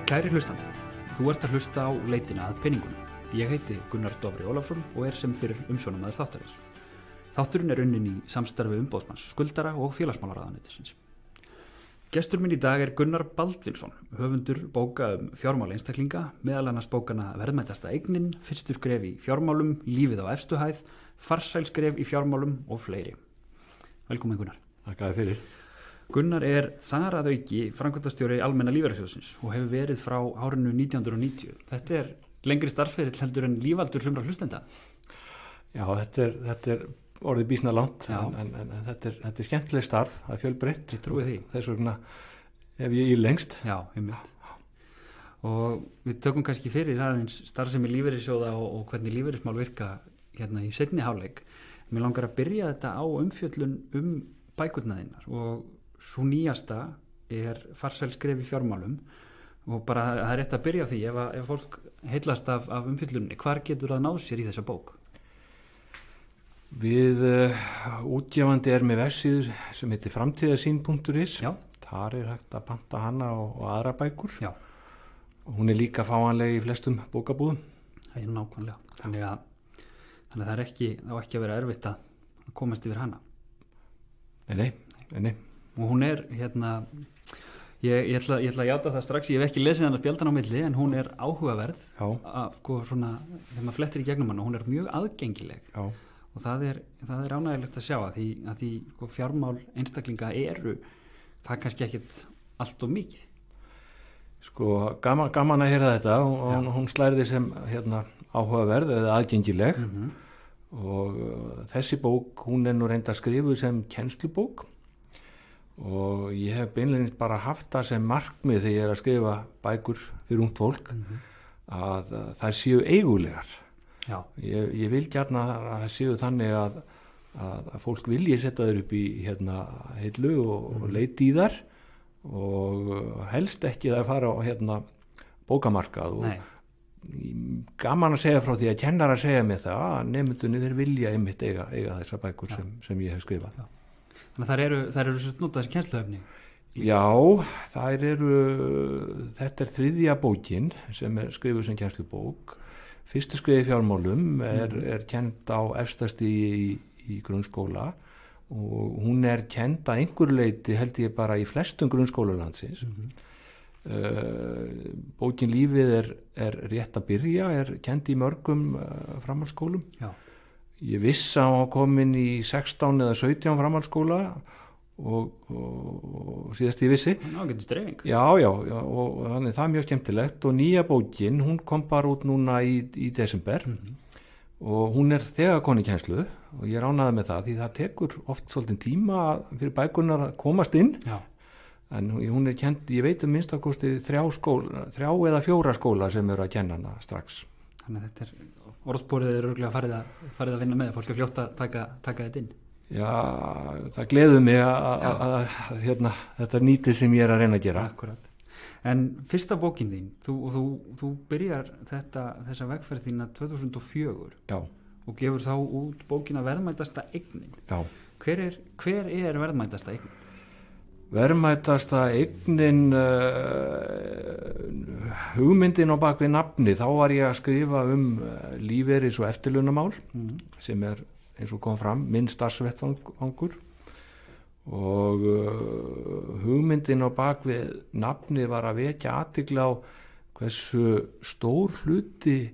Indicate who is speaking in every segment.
Speaker 1: Kæri hlustandi, þú ert að hlusta á leitina að peningunum. Ég heiti Gunnar Dofri Ólafsson og er sem fyrir umsjónarmaður þáttarins. Þátturinn er unnin í samstarfi umboðsmanns skuldara og félagsmálaráðuneytisins. Gestur minn í dag er Gunnar Baldvinsson, höfundur bóka fjármál einstaklinga, meðal annars bókana Verðmætasta eignin, Fyrstu skref í fjármálum, Lífið á efstu hæð, Farsæl skref í fjármálum og fleiri. Velkomin Gunnar.
Speaker 2: Takk fyrir.
Speaker 1: Gunnar er þar að auki framkvæmdastjóri Almenna lífeyrissjóðsins og hefur verið frá árinu 1990. Þetta er lengri starfsferill heldur en lífaldur sumra hlustenda.
Speaker 2: Já, þetta er orðið býsna langt, en þetta er skemmtileg starf, það er fjölbreytt.
Speaker 1: Ég trúi því.
Speaker 2: Þess vegna hef ég í lengst.
Speaker 1: Já, einmitt. Og við tökum kannski fyrir aðeins starfsemi lífeyrissjóða og hvernig lífeyrismál virka hérna í seinni hálfleik. Mér langar að byrja þetta á umfjöllun bækurnar þínar og svo nýjasta er Farsæl skref í fjármálum og bara það er rétt að byrja á því ef fólk heillast af umfjöllunni, hvar getur það náð sér í þessa bók?
Speaker 2: Við útgefandi er með vefsíðu sem heitir framtíðarsýn.is.
Speaker 1: Já.
Speaker 2: Þar er hægt að panta hana og aðra bækur.
Speaker 1: Já.
Speaker 2: Og hún er líka fáanleg í flestum bókabúðum.
Speaker 1: Það er nákvæmlega. Þannig að það er ekki að vera erfitt að komast yfir hana.
Speaker 2: Nei.
Speaker 1: Og hún er hérna, ég ætla að játa það strax, ég hef ekki lesið hana spjaldan á milli, en hún er áhugaverð. Já. Svona, þegar maður flettir í gegnum hana, hún er mjög aðgengileg. Já. Og það er ánægilegt að sjá að því fjármál einstaklinga það er kannski ekkit allt of mikið.
Speaker 2: Gaman að heyra þetta og hún slærði sem áhugaverð eða aðgengileg. Og þessi bók, hún er nú reynd að skrifa sem kennslubók og ég hef beinlega bara haft það sem markmið þegar ég er að skrifa bækur fyrir ungt fólk að þær séu eigulegar. Já. Ég vil gjarna að það séu þannig að fólk vilji setja þær upp í hillu og leiti í þær og helst ekki að fara á bókamarkað og gaman að segja frá því að kennarar segja mér það að nemendurnir þeir vilja einmitt eiga þessar bækur sem ég hef skrifað. Já.
Speaker 1: Þannig að þær eru notað sem kennsluefni?
Speaker 2: Já, þetta er þriðja bókin sem er skrifuð sem kennslubók. Fyrstu skref í fjármálum er kennd á efstasti í grunnskóla og hún er kennd að einhverju leyti held ég bara í flestum grunnskólalandsins. Bókin Lífið er rétt að byrja, er kennd í mörgum framhaldsskólum. Já. Ég viss að hann komin í 16 eða 17 framhaldsskóla og síðast ég vissi.
Speaker 1: Ná, getur streifing.
Speaker 2: Já, og þannig það er mjög skemmtilegt og nýja bókin, hún kom bara út núna í desember og hún er þegar komin í kennslu og ég er ánægður með það því það tekur oft svolítið tíma fyrir bækurnar að komast inn. Já. En hún er kennd, ég veit minnst að kosti 3 eða 4 skóla sem eru að kenna hana strax.
Speaker 1: Þannig að þetta er orðsporið er örgulega farið að vinna með fólk er fljótt að taka þetta inn.
Speaker 2: Já, það gleður mig að þetta er nýtið sem ég er að reyna að gera.
Speaker 1: Akkurat. En fyrsta bókin þín, þú byrjar þessa vegferð þína 2004. Já. Og gefur þá út bókina Verðmætasta eignin. Já. Hver er verðmætasta eignin?
Speaker 2: Verðmætasta eignin, hugmyndin á bak við nafni, þá var ég að skrifa lífeyris- og eftirlaunamál sem er eins og kom fram minn starfsvettvangur og hugmyndin á bak við nafni var að vekja athygli á hversu stór hluti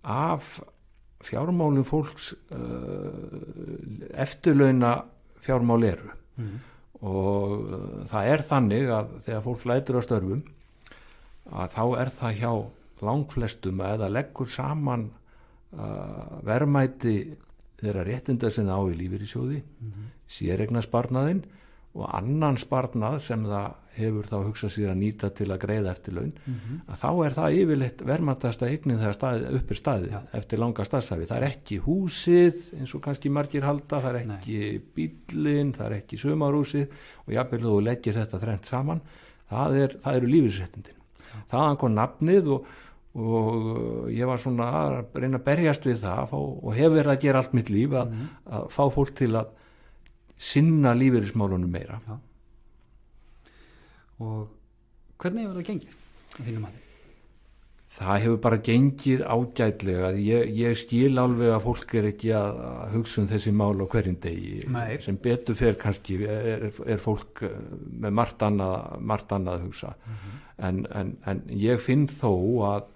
Speaker 2: af fjármálum fólks eftirlauna fjármál eru. Og það er þannig að þegar fólk lætur á störfum að þá er það hjá langflestum eða leggur saman verðmæti þeirra réttinda sem það á í lífeyrissjóði, séreignarsparnaðinn og annan sparnað sem það hefur þá hugsað sér að nýta til að greiða eftirlaun, að þá er það yfirleitt verðmætasta eignin þegar upp er staðið eftir langa starfsævi. Það er ekki húsið eins og kannski margir halda, það er ekki bíllinn, það er ekki sumarhúsið og jafnvel þú leggir þetta þrennt saman, það eru lífeyrisréttindin. Þaðan kom nafnið og ég var svona að reyna að berjast við það og hefur verið að gera allt mitt líf að fá fólk til að sinna lífeyrismálunum meira.
Speaker 1: Já. Og hvernig hefur það gengið að þínum mati?
Speaker 2: Það hefur bara gengið ágætlega. Ég skil alveg að fólk ekki að hugsa þessi mál á hverjum degi.
Speaker 1: Nei.
Speaker 2: Sem betur fer kannski er fólk með margt annað að hugsa. En ég finn þó að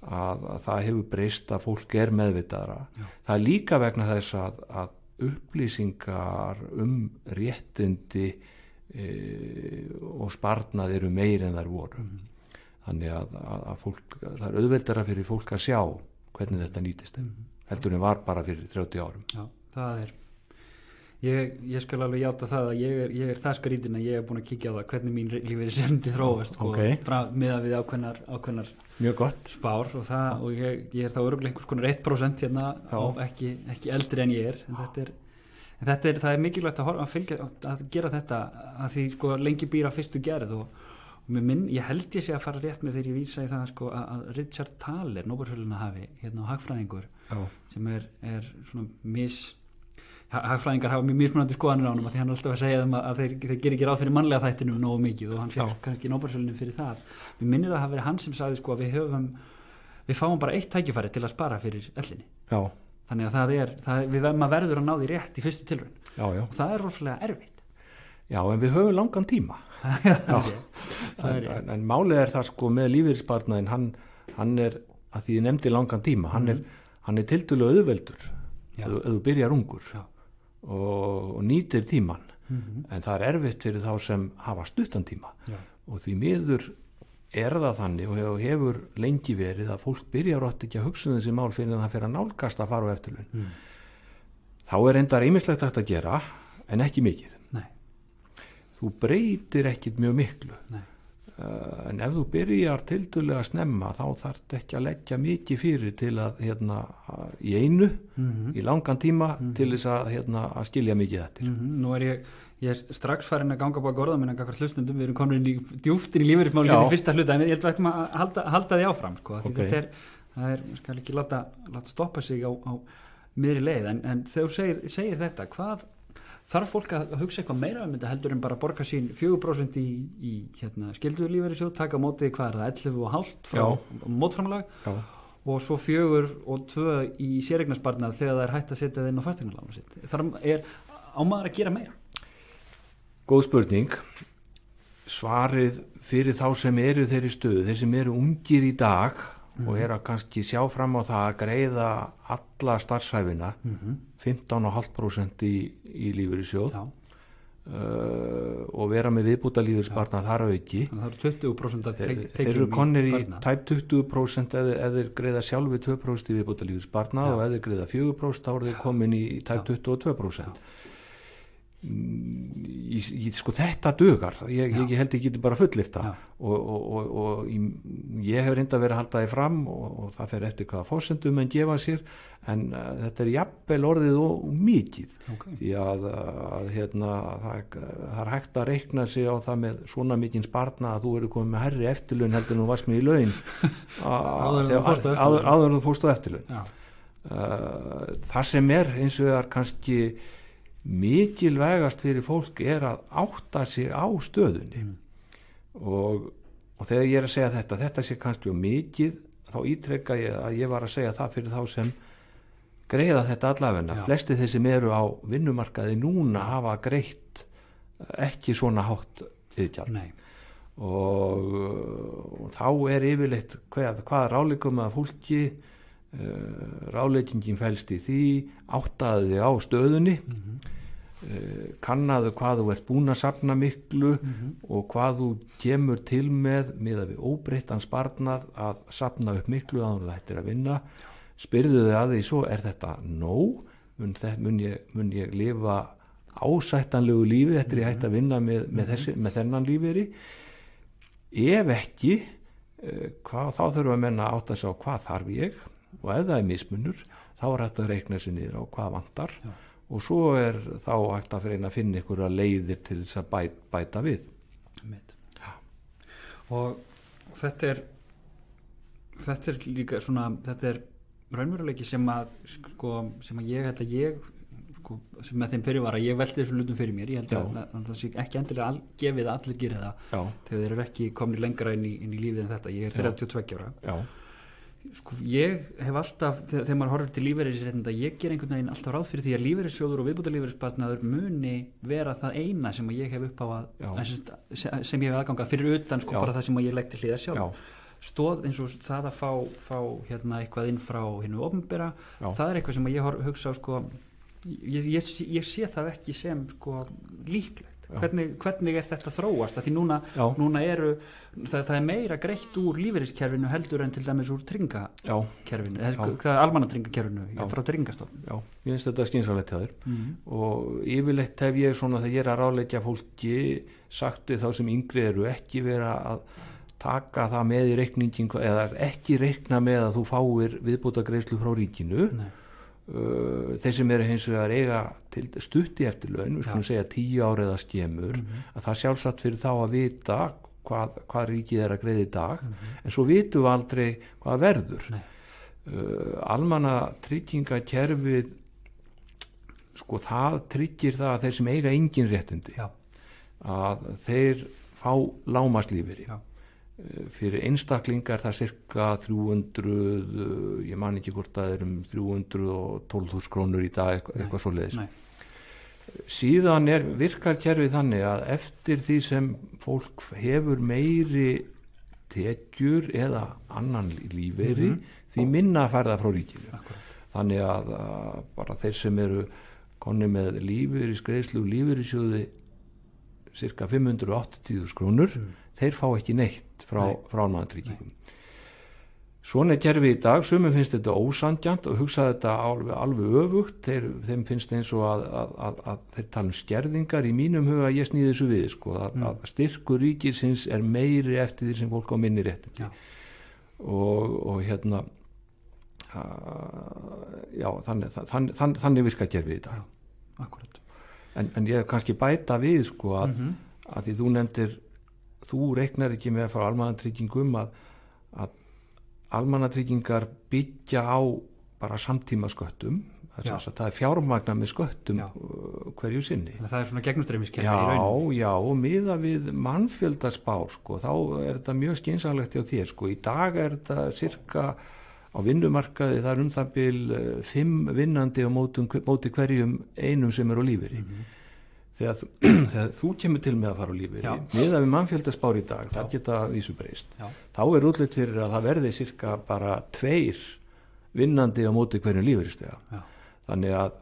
Speaker 2: það hefur breyst að fólk er meðvitaðra. Já. Það er líka vegna þess að upplýsingar réttindi og sparnað eru meiri en þær voru. Þannig að fólk, það er auðveldara fyrir fólk að sjá hvernig þetta nýtist þeim, heldur en var bara fyrir 30 árum.
Speaker 1: Já, það er, ég skal alveg játa það að ég er það skrítin að ég er búin að kíkja á það hvernig mín lífeyrisréttindi þróast miðað við ákveðnar
Speaker 2: mjög gott
Speaker 1: spár og ég er þá örugglega einhvers konar 1% hérna og ekki eldri en ég er, en það er mikilvægt að gera þetta að því sko lengi býr að fyrstu gerð og ég held ég sé að fara rétt með þegar ég vísa í það sko, að Richard Thaler, Nóbelsverðlauna hafi hérna á hagfræðingur sem er svona hagfræðingar hafa mjög mismunandi skoðanir á honum að því hann er alltaf að segja þeim að þeir gerir ekki ráð fyrir mannlega þættinum nógu mikið og hann fékk kannski Nóbelsverðlaunum fyrir það. Mér minnir að það hafi verið hann sem sagði sko að við fáum bara eitt tækifæri til að spara fyrir ellinni. Já. Þannig að maður verður að ná því rétt í fyrstu tilraun. Já. Og það er rosalega erfitt.
Speaker 2: Já, en við höfum langan tíma. En málið er það sko með lífeyrissparnaðinn, hann er, að því ég nefndi langan tíma, hann er tiltölulega auðveldur ef þú byrjar ungur og nýtir tíman, en það er erfitt fyrir þá sem hafa stuttan tíma og því miður er það þannig og hefur lengi verið að fólk byrjar átt ekki að hugsa þessi mál fyrir að það fyrir að nálgast að fara á eftirlaun. Þá er enda ýmislegt hægt að gera en ekki mikið. Nei. Þú breytir ekkit mjög miklu. En ef þú byrjar tiltölulega snemma þá þarf ekki að leggja mikið fyrir til að í einu í langan tíma til þess að skilja mikið eftir.
Speaker 1: Nú er ég strax farin að ganga búið að gorða minna gagnvart hlustendum, við erum komin djúpt inn í lífeyrismálin í fyrsta hluta, en ég held að við ættum að halda því áfram sko, því það er skal ekki láta stoppa sig á miðri leið, en þegar þú segir þetta, hvað þarf fólk að hugsa eitthvað meira þetta heldur en bara borga sín 4% í skylduðu lífeyrissjóð, taka mótið hvað er það 11,5% frá mótframlag og svo 4 og 2 í séreignarsparnað þegar það er hægt að setja það inn á fasteignalánu sitt. Á maður að gera meira?
Speaker 2: Góð spurning. Svarið fyrir þá sem eru þeirri stöðu, þeir sem eru ungir í dag og eru að kannski sjá fram á það að greiða alla starfshæfina 15,5% í lífeyrissjóð og vera með viðbúta lífeyrissparnað þar auki.
Speaker 1: Það eru 20% að tekjum í
Speaker 2: þeir eru konir í tæp 20% ef þeir greiða sjálfi 2% í viðbúta lífeyrissparnað og ef þeir greiða 4% þá eru þeir komin í tæp 22%. Sko þetta dugar, ég held ég geti bara fullyrta og ég hef reynda verið að halda því fram og það fer eftir hvaða forsendum en gefa sér, en þetta er jafnvel orðið og mikið því að það er hægt að reikna sig á það með svona mikinn sparna að þú eru komið með hærri eftirlaun heldur en þú varst með í laun áður en þú fórst á eftirlaun. Það sem er eins og er kannski mikilvægast fyrir fólk er að átta sig á stöðunni og þegar ég er að segja þetta sé kannski mikið, þá ítrekka ég að ég var að segja það fyrir þá sem greiða þetta allavegna. Flesti þeir sem eru á vinnumarkaði núna hafa greitt ekki svona hátt iðgjald og þá er yfirleitt hvað ráðleikum að fólki ráðleggingin felst í því, áttaðu þig á stöðunni, kannaðu hvað þú ert búin að safna miklu og hvað þú kemur til með að við óbreyttan sparnað að safna upp miklu áður en þetta er að vinna. Spyrðu þig að því svo, er þetta nóg? Mun ég lifa ásættanlegu lífi eftir ég hætti að vinna með þennan lífeyri? Ef ekki, þá þurfum að menna að átta sig á hvað þarf ég og ef það er mismunur þá er hægt að reikna sér niður á hvað vantar og svo er þá hægt að reyna að finna einhverja leiðir til þess að bæta við.
Speaker 1: Og þetta er líka svona, þetta er raunveruleiki sem að ég held að sem með þeim fyrirvara, ég velti þessum hlutum fyrir mér, ég held að það sé ekki endilega gefið að allir gera það þegar þeir eru ekki komni lengra inn í lífið en þetta. Ég er 32 ára Sko, ég hef alltaf, þegar maður horfir til lífeyrisréttinda, ég ger einhvern veginn alltaf ráð fyrir því að lífeyrissjóður og viðbótarlífeyrissparnaður muni vera það eina sem ég hef upp á sem ég hef aðgangað fyrir utan sko bara það sem ég legg til hliðar sjálf. Stóð eins og það að fá eitthvað inn frá hinu opinbera, það eitthvað sem ég hugsa á sko, ég sé það ekki sem sko líklegt. Hvernig þetta þróast? Því núna það meira greitt úr lífeyriskerfinu heldur en til dæmis úr tryggingakerfinu, almannatryggingakerfinu frá Tryggingastofnun. Já,
Speaker 2: ég finnst þetta skynsamlegt hjá þér og yfirleitt hef ég svona þegar ég að ráðleggja fólki sagt við þá sem yngri eru ekki vera að taka það með í reikningin eða ekki reikna með að þú fáir viðbótargreiðslu frá ríkinu. Nei. Þeir sem eru hins vegar eiga til stutti eftir laun, við skulum segja 10 ára eða skemur, að það sjálfsagt fyrir þá að vita hvað ríkið er að greiða í dag, en svo vitum við aldrei hvað verður. Almannatryggingakerfið sko það tryggir það að þeir sem eiga engin réttindi að þeir fá lágmarkslífeyri. Fyrir einstaklingar það cirka 300, ég man ekki hvort það er 312.000 krónur í dag eitthvað svoleiðis. Síðan virkar kerfið þannig að eftir því sem fólk hefur meiri tekjur eða annan lífeyri því minna færða frá ríkinu. Þannig að bara þeir sem eru konni með lífeyrisgreiðslu lífeyrissjóði cirka 580.000 krónur þeir fá ekki neitt frá almannatryggingum. Svona kerfið í dag, sumum finnst þetta ósanngjarnt og hugsa þetta alveg öfugt, þeim finnst eins og að þeir tala skerðingar, í mínum huga ég snýði þessu við, sko, að styrkur ríkisins er meiri eftir því sem fólk á minni réttindi. Og hérna þannig virkar kerfið í dag.
Speaker 1: Akkurat.
Speaker 2: En ég kannski bæta við, sko, að því þú nefndir þú reiknar ekki með að fara almannatryggingum að almannatryggingar byggja á bara samtíma sköttum, það er fjármagna með sköttum hverju sinni.
Speaker 1: Það er svona gegnumstreymiskerfi í rauninni.
Speaker 2: Já, og miðað við mannfjöldaspár, sko, þá er þetta mjög skynsamlegt hjá þér, sko, í dag er þetta cirka á vinnumarkaði, það er það bil 5 vinnandi á móti hverjum einum sem er á lífeyri. Þegar þú kemur til með að fara á lífeyri miðað við mannfjöldaspár í dag, það geta vísu breyst, þá er útlit fyrir að það verði cirka bara 2 vinnandi á móti hverjum lífeyristega. Þannig að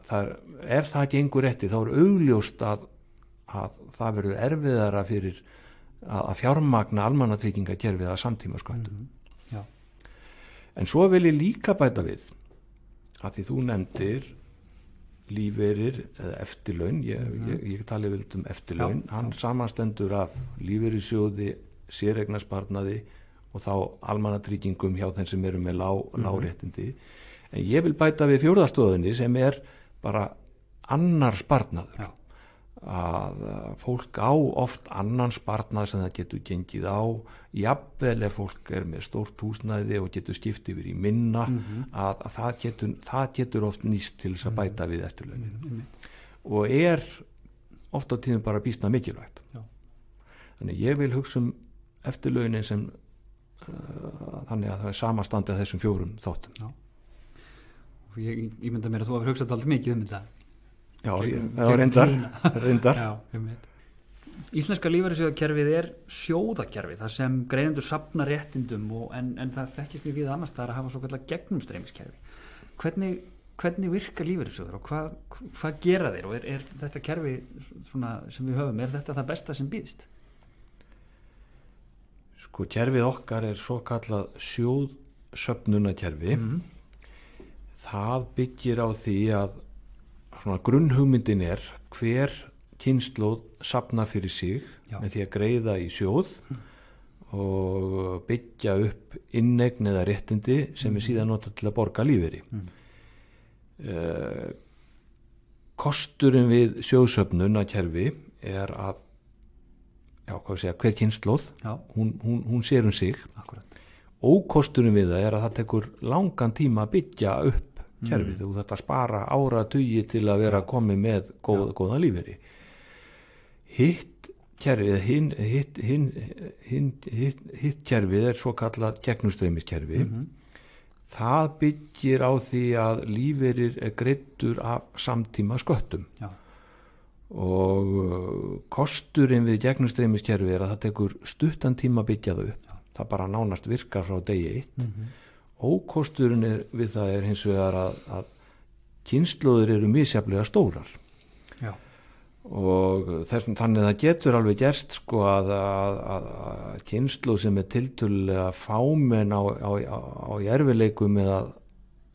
Speaker 2: ef það gengur eftir þá er augljóst að það verður erfiðara fyrir að fjármagna almannatryggingakerfið að samtíma sköttum. En svo vil ég líka bæta við að því þú nefndir lífeyrir eða eftirlaun, ég tali vild eftirlaun, hann samanstendur af lífeyrissjóði, séreignarsparnaði og þá almannatryggingum hjá þeim sem eru með lágréttindi. En ég vil bæta við 4. stoðinni sem er bara annar sparnaður. Að fólk á oft annan sparnað sem það getur gengið á, jafnvel ef fólk er með stórt húsnæði og getur skipt yfir í minna, að það getur oft nýst til þess að bæta við eftirlaunin og er oft á tíðum bara býsna mikilvægt. Þannig ég vil hugsa eftirlaunin sem þannig að það er samastandi af þessum 4 þáttum.
Speaker 1: Ég mynda mér að þú hefur hugsað alltaf mikið þetta.
Speaker 2: Já, reyndar.
Speaker 1: Íslenska lífeyrissjóðakerfið er sjóðakerfið, það sem greiðendur safna réttindum en það þekkist mjög við annars það að hafa svo kallar gegnumstreymiskerfi. Hvernig virka lífeyrissjóður og hvað gera þeir og er þetta kerfi svona, sem við höfum, er þetta það besta sem býðst?
Speaker 2: Sko, kerfið okkar er svo kallað sjóðsöfnunarkerfi. Það byggir á því að svona grunnhugmyndin er hver kynslóð safnar fyrir sig með því að greiða í sjóð og byggja upp inneign eða réttindi sem er síðan notað til að borga lífeyri. Kosturinn við sjóðsöfnunarkerfi er að hver kynslóð hún sér sig. Ókosturinn við það er að það tekur langan tíma að byggja upp kerfið, þú þetta spara áratugi til að vera komið með góða lífeyri. Hitt kerfið er svo kallað gegnumstreymiskerfi. það byggir á því að lífeyrir greiddur af samtíma sköttum. Já. Og kosturinn við gegnumstreymiskerfi að það tekur stuttan tíma að byggja þau upp. Það bara nánast virkar frá degi 1. Ókosturinn við það hins vegar að kynslóðir eru misjafnlega stórar. Já. Og þannig að það getur alveg gerst sko að kynslóð sem tiltölulega fámenn á erfiðleikum eða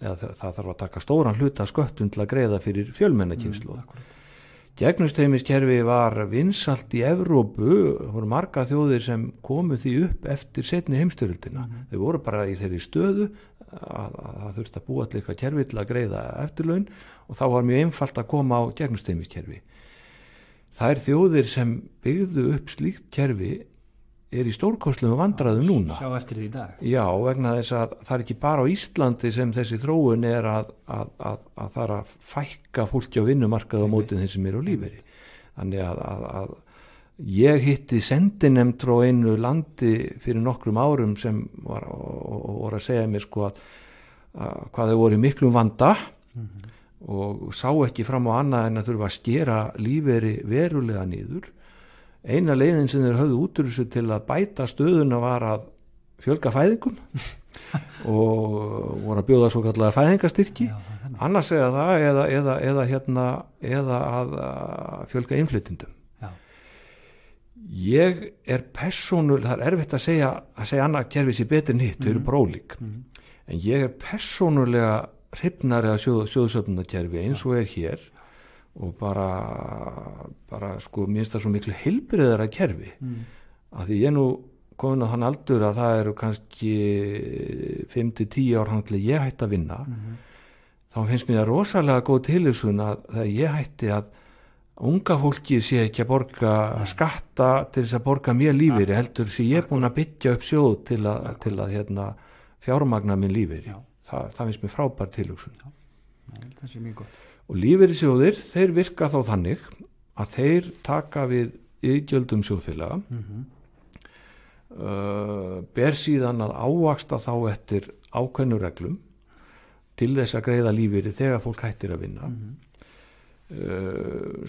Speaker 2: það þarf að taka stóran hluta sköttum til að greiða fyrir fjölmenna kynslóð. Gegnumstreymiskerfi var vinsælt í Evrópu, það voru marga þjóðir sem komu því upp eftir seinni heimsstyrjöldina. Þau voru bara í þeirri stöðu að það þurfti að búa til eitthvað kerfi til að greiða eftirlaun og þá var mjög einfalt að koma á gegnumstreymiskerfi. Þær þjóðir sem byggðu upp slíkt kerfi í stórkostlegum vandræðum núna.
Speaker 1: Sjá eftir því í dag.
Speaker 2: Já, vegna þess að það ekki bara á Íslandi sem þessi þróun að það að fækka fólki á vinnumarkaði á móti þeim sem á lífeyri. Þannig að ég hitti sendinefnd frá einu landi fyrir nokkrum árum sem voru að segja mér sko að hvað þau voru í miklum vanda og sá ekki fram á annað en að þurfa að skera lífeyri verulega niður. Eina leiðin sem þeir höfðu út úr þessu til að bæta stöðuna var að fjölga fæðingum og voru að bjóða svo kallar fæðingastyrki, annars það eða að fjölga innflytjendum. Ég persónulega, það erfitt að segja annað kerfi sé betur en hitt, þau eru brólík, en ég persónulega hrifnari að sjóðsöfnunarkerfi eins og hér og bara sko mér finnst það svo miklu heilbrigðara kerfi að því ég nú komin á þann aldur að það eru kannski 5-10 ár hann til ég hætti að vinna þá finnst mér það rosalega góð tilhugsun að þegar ég hætti að unga fólki sé ekki að borga skatta til þess að borga mér lífeyri heldur sem ég búin að byggja upp sjóð til að fjármagna minn lífeyri. Það finnst mér frábær tilhugsun.
Speaker 1: Það sé mjög gott.
Speaker 2: Og lífeyrissjóðir, þeir virka þá þannig að þeir taka við iðgjöldum sjóðfélaga, ber síðan að ávaxta þá eftir ákveðnum reglum til þess að greiða lífeyri þegar fólk hættir að vinna.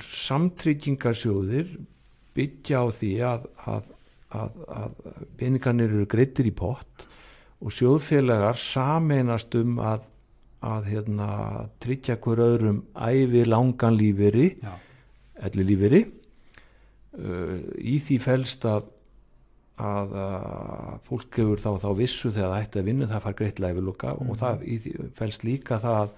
Speaker 2: Samtryggingarsjóðir byggja á því að peningarnir eru greiddir í pott og sjóðfélagar sameinast að tryggja hver öðrum ævi langan lífeyri, ellilífeyri. Í því felst að fólk hefur þá vissu þegar það ætti að vinna, það fær greitt æviloka og það í því felst líka það að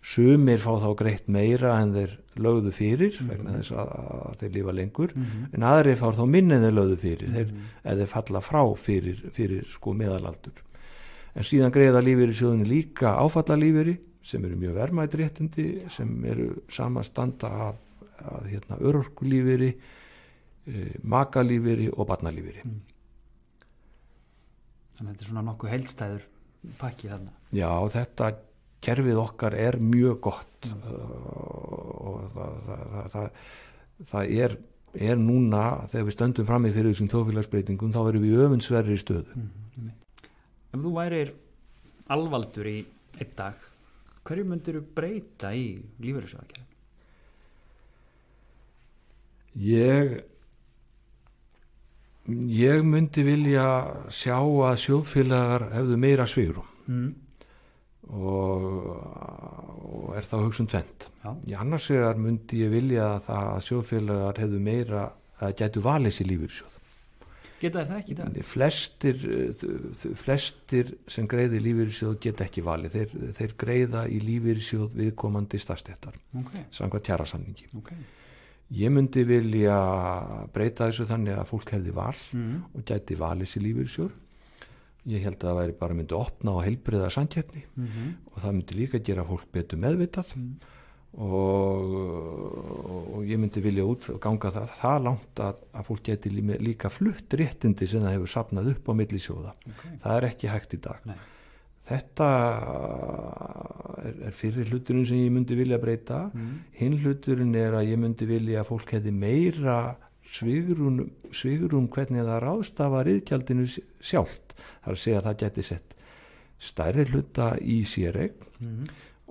Speaker 2: sumir fá þá greitt meira en þeir lögðu fyrir vegna þess að þeir lifa lengur en aðrir fá þá minni en þeir lögðu fyrir þeir falla frá fyrir sko meðalaldur. En síðan greiða lífeyrissjóðinni líka áfallalífeyri sem eru mjög verðmæt réttindi sem eru samastanda af örorkulífeyri, makalífeyri og barnalífeyri.
Speaker 1: Þannig að þetta svona nokkuð heildstæður pakki þarna.
Speaker 2: Já, þetta kerfið okkar mjög gott og það núna þegar við stöndum frammi fyrir þessum þjóðfélagsbreytingum þá erum við í öfundsverðri stöðu.
Speaker 1: Ef þú værir alvaldur í einn dag, hverju myndir þú breyta í lífeyrissjóðakerfinu?
Speaker 2: Ég myndi vilja sjá að sjóðfélagar hefðu meira svigrúm og þá hugsun tvennt. Í annars vegar myndi ég vilja að sjóðfélagar hefðu meira að gætu valið sér lífeyrissjóð.
Speaker 1: Geta það ekki í dag?
Speaker 2: Flestir sem greiði lífeyrissjóð geta ekki valið. Þeir greiða í lífeyrissjóð viðkomandi starfsstéttar samkvæmt kjarasamningi. Ég myndi vilja breyta þessu þannig að fólk hefði val og gæti valið sér lífeyrissjóð. Ég held að það væri bara myndi opna á heilbrigða samkeppni og það myndi líka gera fólk betur meðvitað og ég myndi vilja ganga það langt að fólk geti líka flutt réttindi sem það hefur safnað upp á milli sjóða. Það ekki hægt í dag. Nei. Þetta fyrir hluturinn sem ég myndi vilja breyta. Hinn hluturinn að ég myndi vilja að fólk hefði meira svigrúm hvernig það ráðstafa iðgjaldinu sjálft. Það að segja að það geti stærri hluta í séreign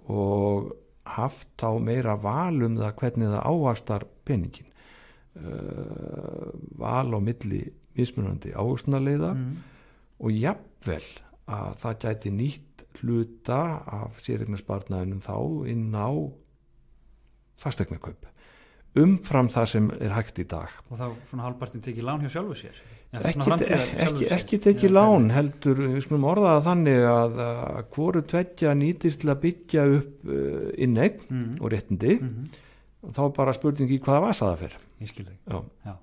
Speaker 2: og haft þá meira val það hvernig það ávaxtar peningin, val á milli mismunandi ávöxtunarleiða og jafnvel að það gæti nýtt hluta af séreignarsparnaðinum þá inn á fasteignakaup umfram það sem hægt í dag.
Speaker 1: Og þá svona hálfpartinn tekið lán hjá sjálfu sér?
Speaker 2: Ekki tekið lán, heldur, við skulum orða það þannig að hvoru tveggja nýtist til að byggja upp inneign og réttindi og þá bara spurningi hvaða vasa það fer.
Speaker 1: Ég skil þig. Já.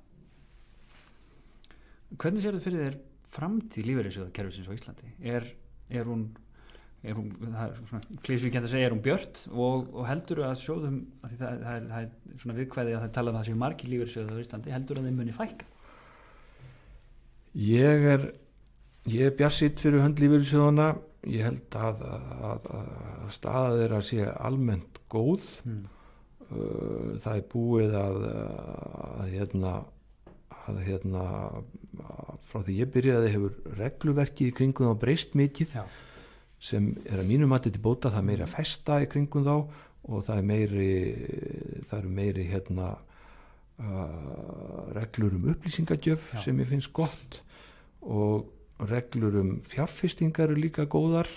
Speaker 1: Hvernig sér þið fyrir þér framtíð lífeyrissjóðakerfisins á Íslandi? Er hún það er svona klísvíkjandi að segja, er hún björt og heldur að sjóðum, að það er svona viðkvæði að það tala það séu margir lífeyrissjóðar á Íslandi, heldur að þeim muni fækka?
Speaker 2: Ég er bjartsýnn fyrir hönd lífeyrissjóðanna. Ég held að staða þeirra sé almennt góð. Það er búið að frá því ég byrjaði hefur regluverkið í kringum þá breyst mikið. Já. Sem að mínu mati til bóta, það meiri að festa í kringum þá og það eru meiri reglur upplýsingagjöf sem ég finnst gott og reglur fjárfestingar eru líka góðar.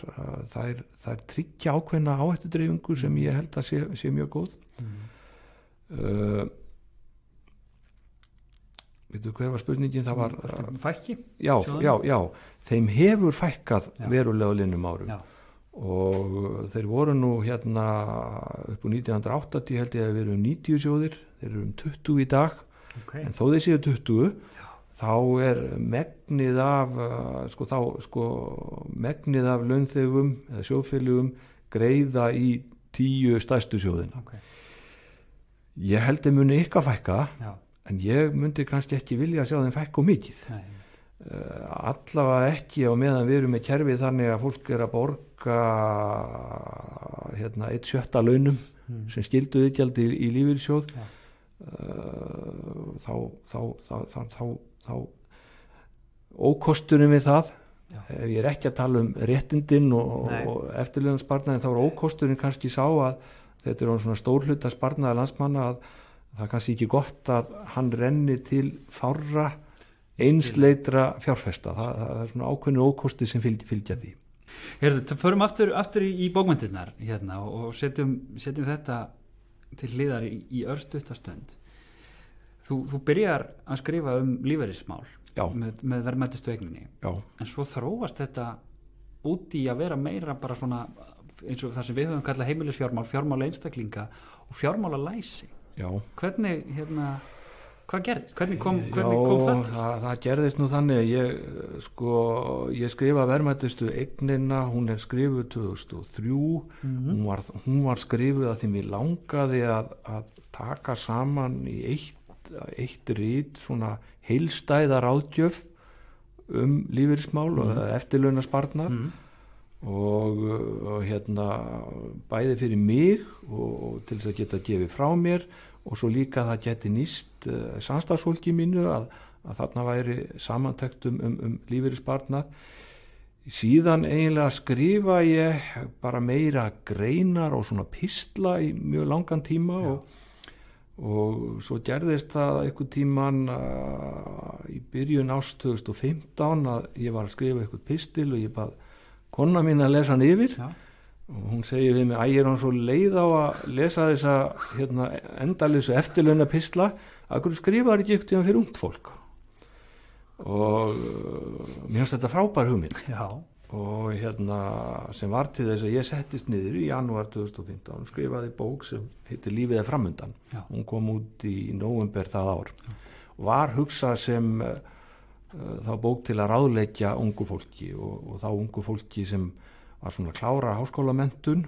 Speaker 2: Það er tryggja ákveðna áhættudreifingu sem ég held að sé mjög góð. Veitu hver var spurningin? Það var
Speaker 1: fækki?
Speaker 2: Já, þeim hefur fækkað verulega á liðnum árum. Já. Og þeir voru nú upp á 1980 held ég að við erum 90 sjóðir, þeir eru 20 í dag. En þó þeir séu 20 þá er megnið af launþegum eða sjóðfélögum greiða í 10 stærstu sjóðina. Ég held að muni ykkar fækka. Já. En ég myndi kannski ekki vilja að sjá þeim fækka mikið. Allavega ekki á meðan við erum með kerfið þannig að fólk er að borga 1/6 launum sem skildu iðgjaldi í lífeyrissjóð. Þá ókosturinn við það, ef ég er ekki að tala réttindin og eftirlaunasparnaðinn, þá er ókosturinn kannski sá að þetta er svona stór hluta sparnaða landsmanna að það er kannski ekki gott að hann renni til fárra einsleitra fjárfesta. Það er svona ákveðnu ókosti sem fylgja því.
Speaker 1: Heyrðu, förum aftur í bókmenntirnar og setjum þetta til hliðar í örstuttastönd. Þú byrjar að skrifa lífeyrismál með verðmætustu eigninni. Já. En svo þróast þetta út í að vera meira bara svona eins og það sem við höfum kallað heimilisfjármál, fjármál einstaklinga og fjármálalæsi. Já. Hvernig, hvað gerðist? Hvernig kom þetta?
Speaker 2: Það gerðist nú þannig að ég skrifa verðmætustu eignina, hún er skrifuð 2003, hún var skrifuð að því mér langaði að taka saman í eitt rit svona heilstæða ráðgjöf lífeyrismál og eftirlaunasparnað. Og bæði fyrir mig og til þess að geta gefið frá mér og svo líka það geti nýst samstarfsfólki mínu að þarna væri samantekt lífeyrissparnað. Síðan eiginlega skrifa ég bara meira greinar og svona pistla í mjög langan tíma og svo gerðist það einhvern tíman í byrjun árs 2015 að ég var að skrifa einhvern pistil og ég bað kona mín að lesa hann yfir. Já. Og hún segir við mig, ég er hann svo leið á að lesa þessa endalausu eftirlauna pistla, að hverju skrifaði ekki eitthvað fyrir ungt fólk. Og mér finnst þetta frábær hugmynd. Já. Og sem var til þess að ég settist niður í janúar 2015 og skrifaði bók sem heitir Lífið er framundan. Já. Hún kom út í nóvember það ár. Já. Og var hugsað sem þá bók til að ráðleggja ungu fólki og þá ungu fólki sem var svona klára háskólamenntun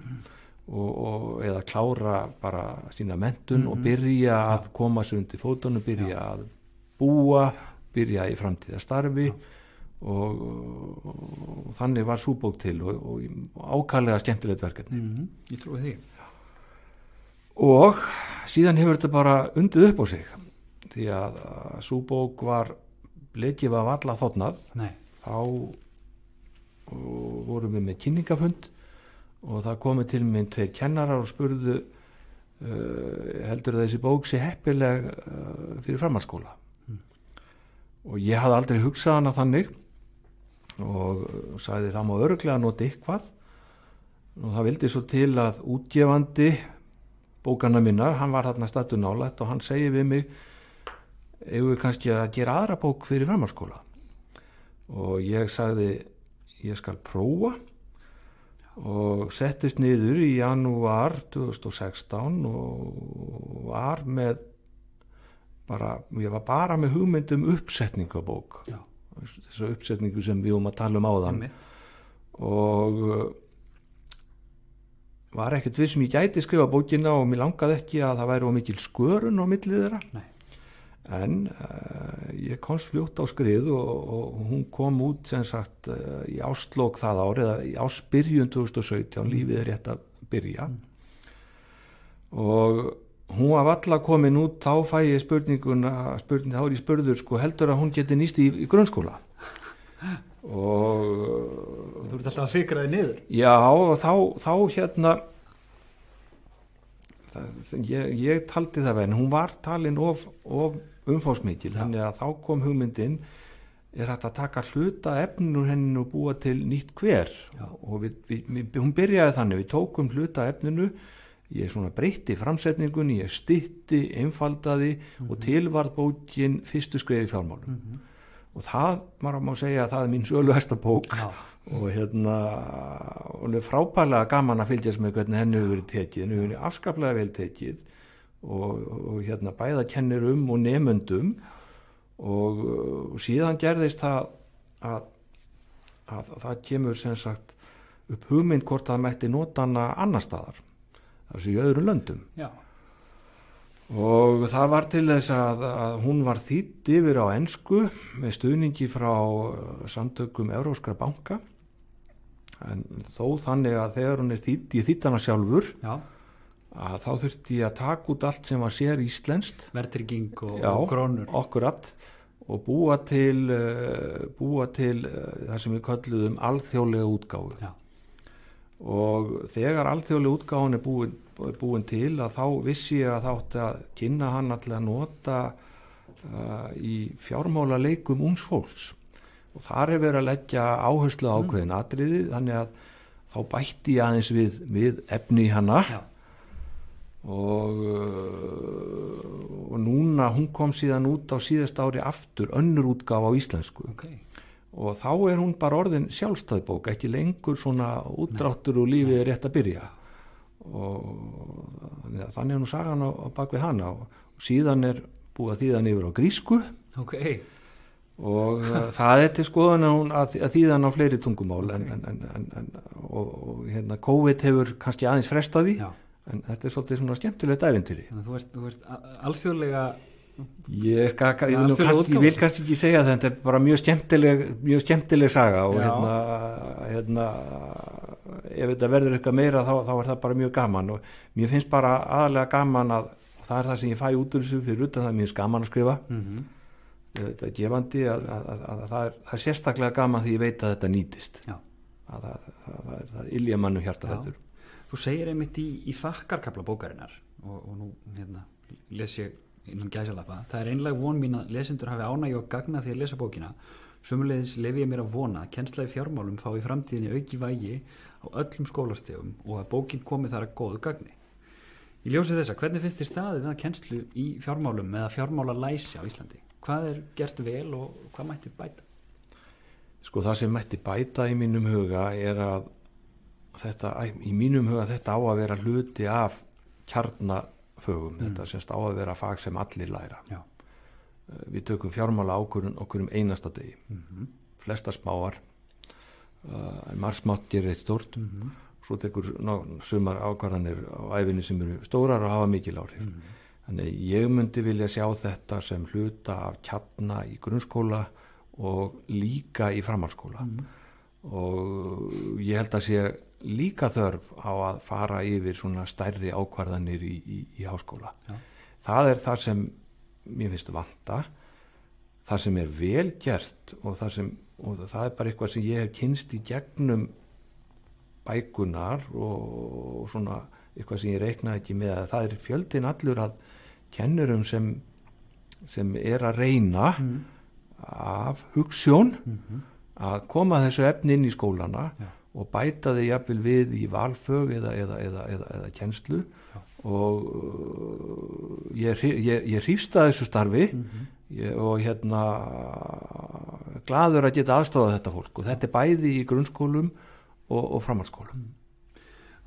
Speaker 2: eða klára bara sína menntun og byrja að koma sig undir fótunum, byrja að búa, byrja í framtíðarstarfi og þannig var sú bók til og ákaflega skemmtilegt verkefni.
Speaker 1: Ég trúi því.
Speaker 2: Og síðan hefur þetta bara undið upp á sig því að sú bók var lekið var valla þotnað þá vorum við með kynningafund og það komið til minn 2 kennarar og spurðu heldur þessi bók sé heppileg fyrir framhaldsskóla og ég hafði aldrei hugsað hana þannig og sagði það má örugglega nota eitthvað og það vildi svo til að útgefandi bókanna minnar, hann var þarna staddur nálægt og hann segir við mig eigum við kannski að gera aðra bók fyrir framhaldsskóla og ég sagði ég skal prófa og settist niður í janúar 2016 og var með ég var bara með hugmyndum uppsetningabók þessa uppsetningu sem við að tala áðan og var ekkert viss sem ég gæti skrifa bókina og mér langaði ekki að það væri of mikil skörun á milli þeirra. Nei. En ég komst fljótt á skrið og hún kom út sem sagt í árslok það ár eða í ársbyrjun 2017 lífið er rétt að byrja og hún var varla komin út þá fæ ég spurninguna þá er ég spurður sko heldur að hún geti nýst í grunnskóla og
Speaker 1: þú ert alltaf að fikra þig niður
Speaker 2: já og þá ég taldi það en hún var talin of umfásmikil þannig að þá kom hugmyndin er hægt að taka hluta efninu henni og búa til nýtt hver og hún byrjaði þannig við tókum hluta efninu ég svona breytti framsetningunni ég stytti, einfaldaði og tilvarð bókin fyrstu skref í fjármálum og það má segja að það er mín söluhæsta bók og og er frábærlega gaman að fylgjast með hvernig henni hefur verið tekið henni hefur verið afskaplega vel tekið og bæða kennir og nemendum og síðan gerðist það að það kemur sem sagt upp hugmynd hvort það mætti nota hana annar staðar þar í öðrum löndum já. Og það var til þess að hún var þýdd yfir á ensku með stuðningi frá samtökum Evrópskra banka en þó þannig að þegar hún er þýdd ég þýdd hana sjálfur já. Að þá þurfti ég að taka út allt sem var sér íslenskt
Speaker 1: verðtrygging og krónur
Speaker 2: akkurat og búa til það sem við kölluðum alþjóðlega útgáfu já. Og þegar alþjóðlega útgáfan er búin til að þá vissi ég að það átti að kynna hann til að nota í fjármála leikum ungs fólks og þar er verið að leggja áherslu á ákveðin atriði þannig að þá bætti ég aðeins við efni í hana já. Og núna hún kom síðan út á síðasta ári aftur önnur útgáfa á íslensku okay. Og þá er hún bara orðin sjálfstæðbók ekki lengur svona útdráttur og lífið er rétt að byrja og þannig er nú sagan á bakvið hana og síðan er búið að þýða hann yfir á grísku
Speaker 1: okay.
Speaker 2: Og það er til skoðan að þýða hann á fleiri tungumál og COVID hefur kannski aðeins frestað því en þetta er svolítið svona skemmtilegt ævintýri.
Speaker 1: Þú veist alþjóðlega
Speaker 2: ég vil kannski ekki segja það, þetta er bara mjög skemmtileg saga og ef þetta verður eitthvað meira þá er það bara mjög gaman og mér finnst bara aðalega gaman að það er það sem ég fæ út úr þessu fyrir utan það mér finnst gaman að skrifa þetta er gefandi að það er sérstaklega gaman því ég veit að þetta nýtist að það er ylja mannu hjartarættur.
Speaker 1: Þú segir einmitt í þakkarkafla bókarinnar og nú les ég innan gæsalappa. Það er einlega von mín að lesendur hafi ánægju og gagna því að lesa bókina. Sömuleiðis lefi ég mér að vona að kennsla í fjármálum fái í framtíðinni auki vægi á öllum skólastigum og að bókin komi þar að góðu gagni. Í ljósi þessa, hvernig finnst þér staðið að kennslu í fjármálum eða fjármálalæsi á Íslandi? Hvað er gert vel og hvað mætti bæta?
Speaker 2: Sko það sem mætti bæta í mínum huga er að þetta á að vera hluti af kjarnafögum þetta semst á að vera fag sem allir læra já. Við tökum fjármála ákvörðun okkur einasta degi flesta smáar margt smátt gerir eitt stórt svo tekur sumar ákvarðanir á æfinni sem eru stórar og hafa mikil áhrif þannig ég myndi vilja sjá þetta sem hluta af kjarna í grunnskóla og líka í framhaldsskóla og ég held að sé líka þörf á að fara yfir svona stærri ákvarðanir í háskóla. Já. Það er það sem mér finnst vanta, það sem er vel gert og það er bara eitthvað sem ég hef kynst í gegnum bækunar og svona eitthvað sem ég reiknaði ekki með, að það er fjöldin allur að kennurum sem er að reyna af hugsjón að koma þessu efni inn í skólana og bæta þið jafnvel við í valfög eða kennslu og ég hrífst að þessu starfi og glaður að geta aðstofað þetta fólk og þetta er bæði í grunnskólum og framhaldsskólum.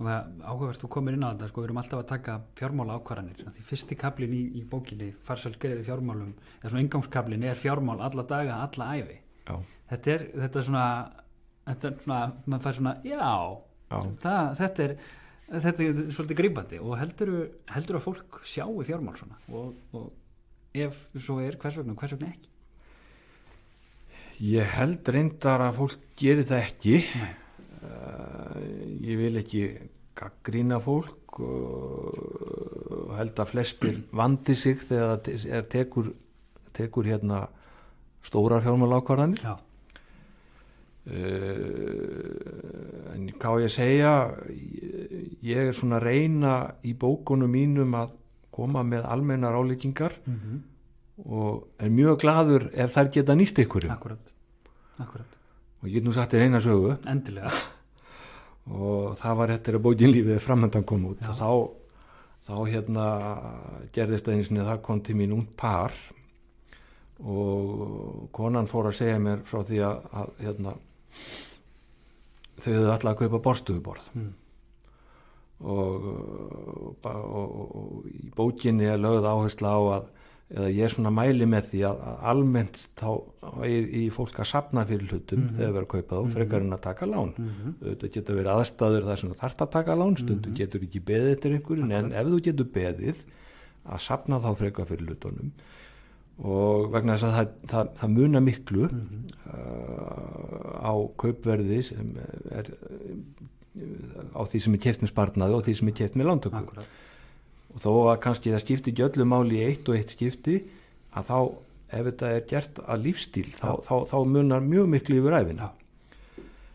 Speaker 1: Og það áhugavert, þú komir inn á þetta, sko, við erum alltaf að taka fjármála ákvarðanir, því fyrsti kaplinn í bókinni, farsæl skref í fjármálum, eða svona inngangskaplinn er fjármál alla daga, alla ævi.
Speaker 2: Já.
Speaker 1: Þetta er svona, maður fær svona, þetta er svolítið grípandi og heldur að fólk sjáu fjármál svona og ef svo er, hvers vegna ekki?
Speaker 2: Ég held reyndar að fólk gerir það ekki.
Speaker 1: Nei.
Speaker 2: Ég vil ekki gagnrýna fólk og held að flestir vandi sig þegar það tekur stórar fjármálaákvarðanir.
Speaker 1: Já.
Speaker 2: En hvað ég segja, ég er svona að reyna í bókunum mínum að koma með almennar álíkingar og er mjög glaður ef þær geta nýst ykkurum.
Speaker 1: Akkurat.
Speaker 2: Og ég get nú sagt þér eina sögu.
Speaker 1: Endilega.
Speaker 2: Og það var eftir að bókin lífið framöndan kom út. Já. Þá gerðist það eins og það kom til mín ungt par og konan fór að segja mér frá því að þau höfðu alltaf að kaupa borðstofuborð. Og í bókinni er lögð áhersla á eða ég er svona mæli með því að almennt þá er í fólk að safna fyrir hlutum þegar verður að kaupa þá frekar en að taka lán. Þetta getur verið aðstæður þar sem þú þarft að taka lán, stundu getur ekki beðið eftir einhverjum, en ef þú getur beðið að safna þá frekar fyrir hlutunum og vegna þess að það munar miklu á kaupverði sem er á því sem er keypt með sparnaði og því sem er keypt með lántöku.
Speaker 1: Akkurat.
Speaker 2: Og þó að kannski það skipti ekki öllu máli í eitt og eitt skipti, að þá ef þetta er gert að lífstíl þá munar mjög miklu yfir ævina.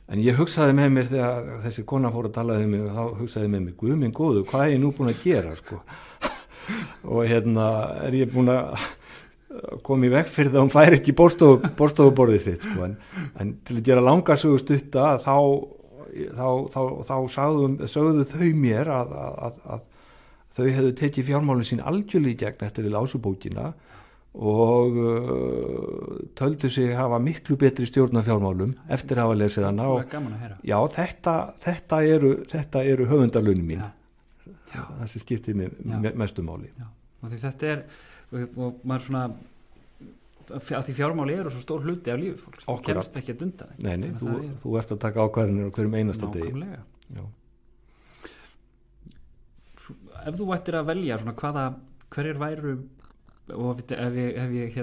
Speaker 2: En ég hugsaði með mér þegar þessi kona fór að tala um mig og þá hugsaði með mér, Guð minn góður, hvað er ég nú búin að gera sko? Og er ég búin að koma í veg fyrir það að hún fær ekki borðstofuborðið sitt sko? En til að gera langa sögu stutta þá sögðu þau mér að þau hefðu tekið fjármálin sín algjörlega í gegn eftir að lásu bókina og töldu sig hafa miklu betri stjórn af fjármálum eftir að hafa lesið hana.
Speaker 1: Það er gaman að heyra.
Speaker 2: Já, þetta eru höfundarlaunin mín. Já. Það sem skiptir mig mestu máli.
Speaker 1: Já. Og því þetta er, og maður svona, að því fjármáli eru svo stór hluti af lífi fólks. Þú kemst ekki að undan það.
Speaker 2: Nei, þú ert að taka ákvarðanir á hverjum einasta degi.
Speaker 1: Nákvæmlega.
Speaker 2: Já.
Speaker 1: Ef þú ættir að velja svona hverjir væru, og ef ég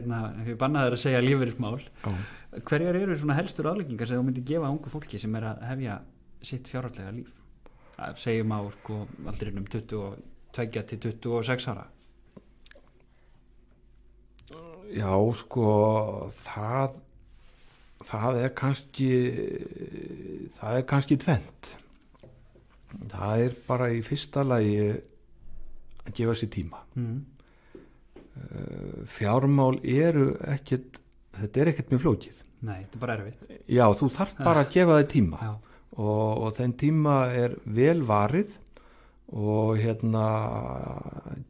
Speaker 1: bannaði þér að segja lífeyrismál, hverjir eru svona helstur afleggingar sem þú myndir gefa ungu fólki sem er að hefja sitt fjárhagslega líf? Segjum á aldrinum 22 til 26 ára.
Speaker 2: Já, það er kannski tvennt. Það er bara í fyrsta lagi að gefa sér tíma. Fjármál þetta er ekkert mjög flókið.
Speaker 1: Nei, þetta er bara erfitt.
Speaker 2: Já, þú þarft bara að gefa þér tíma og þenn tíma er vel varið og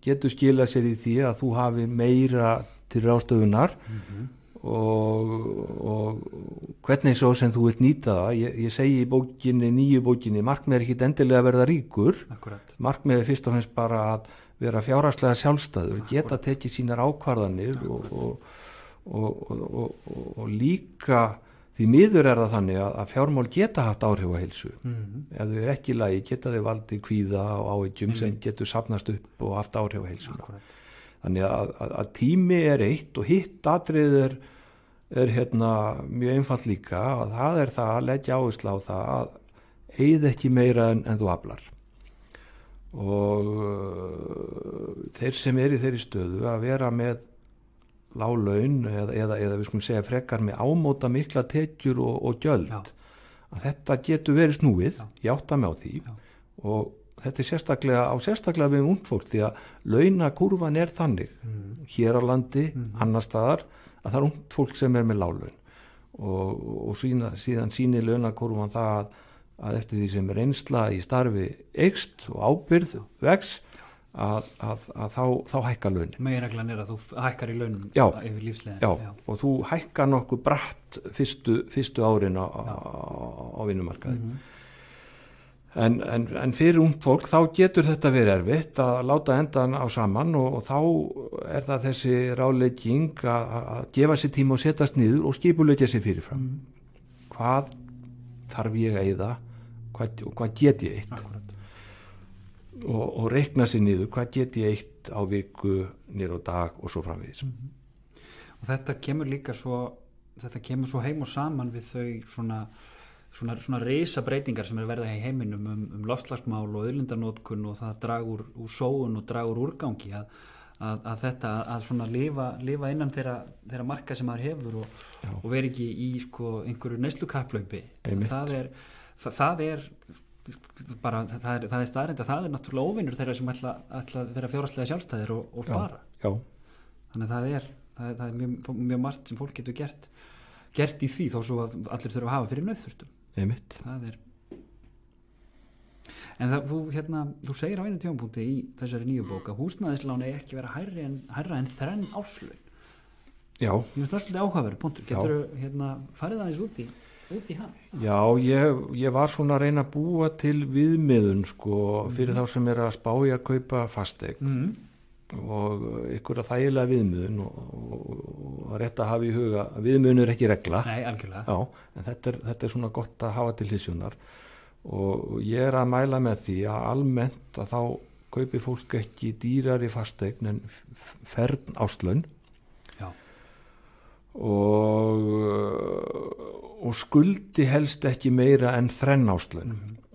Speaker 2: getur skilað sér í því að þú hafi meira til ráðstöfunar og hvernig svo sem þú vilt nýta það. Ég segi í nýju bókinni, markmið er ekki endilega að verða ríkur.
Speaker 1: Akkurat.
Speaker 2: Markmið er fyrst og fremst bara að vera fjárhagslega sjálfstæður, geta tekið sínar ákvarðanir og líka því miður er það þannig að fjármál geta haft áhrif á heilsu. Ef þau er ekki í lagi geta þau valdið kvíða og áhyggjum sem getur safnast upp og haft áhrif á heilsuna.
Speaker 1: Akkurat.
Speaker 2: Þannig að tími er eitt og hitt atrið er mjög einfalt líka og það er það að leggja áherslu á það að eyða ekki meira en þú aflar. Og þeir sem er í þeirri stöðu að vera með lág laun eða við skulum segja frekar með ámóta mikla tekjur og gjöld, að þetta getur verið snúið, ég átta mig á því og þetta er sérstaklega við ungt fólk því að launakurvan er þannig hér á landi, annar staðar að það er ungt fólk sem er með láglaun og síðan sýnir launakurvan það að eftir því sem reynsla í starfi eykst og ábyrgð vex að þá hækkar launin.
Speaker 1: Meginreglan er að þú hækkar í launum yfir lífsleiðin.
Speaker 2: Já, og þú hækkar nokkuð bratt fyrstu árin á vinnumarkaði. En fyrir ungt fólk þá getur þetta verið erfitt að láta endan á saman og þá er það þessi ráðlegging að gefa sér tíma og setjast niður og skipuleggja sér fyrirfram. Hvað þarf ég að eyða og hvað get ég eitt? Og reikna sér niður, hvað get ég eitt á viku, niður á dag og svo framvegis.
Speaker 1: Og þetta kemur svo heim og saman við þau svona risabreitingar sem verða í heiminum loftslagsmál og auðlindanótkun og það dragur úr sóun og dragur úrgangi að þetta að svona lifa innan þeirra marka sem maður hefur og vera ekki í einhverju neyslukapphlaupi. Það er staðreynd að það er náttúrulega óvinur þeirra sem ætla að vera fjárhagslega sjálfstæðir og spara. Já. Þannig að það er mjög margt sem fólk getur gert í því þó svo að allir þurfa að hafa fyrir nauðþurftum.
Speaker 2: Einmitt.
Speaker 1: En þú segir á einu tímapunkti í þessari nýju bók að húsnæðislán eigi ekki vera hærra en 3 árslaun. Já. Ég finnst það svolítið áhugaverður punktur. Geturðu farið aðeins út í hann?
Speaker 2: Já, ég var svona að reyna að búa til viðmiðun fyrir þá sem er að spá í að kaupa fasteign. Og ykkur að þægilega viðmiðun og rétt að hafa í huga að viðmiðun er ekki regla.
Speaker 1: Nei, algjörlega.
Speaker 2: Já, en þetta er svona gott að hafa til hliðsjónar og ég er að mæla með því að almennt að þá kaupi fólk ekki dýrari fasteign en fern árslaun. Já. Og skuldi helst ekki meira en 3 árslaun.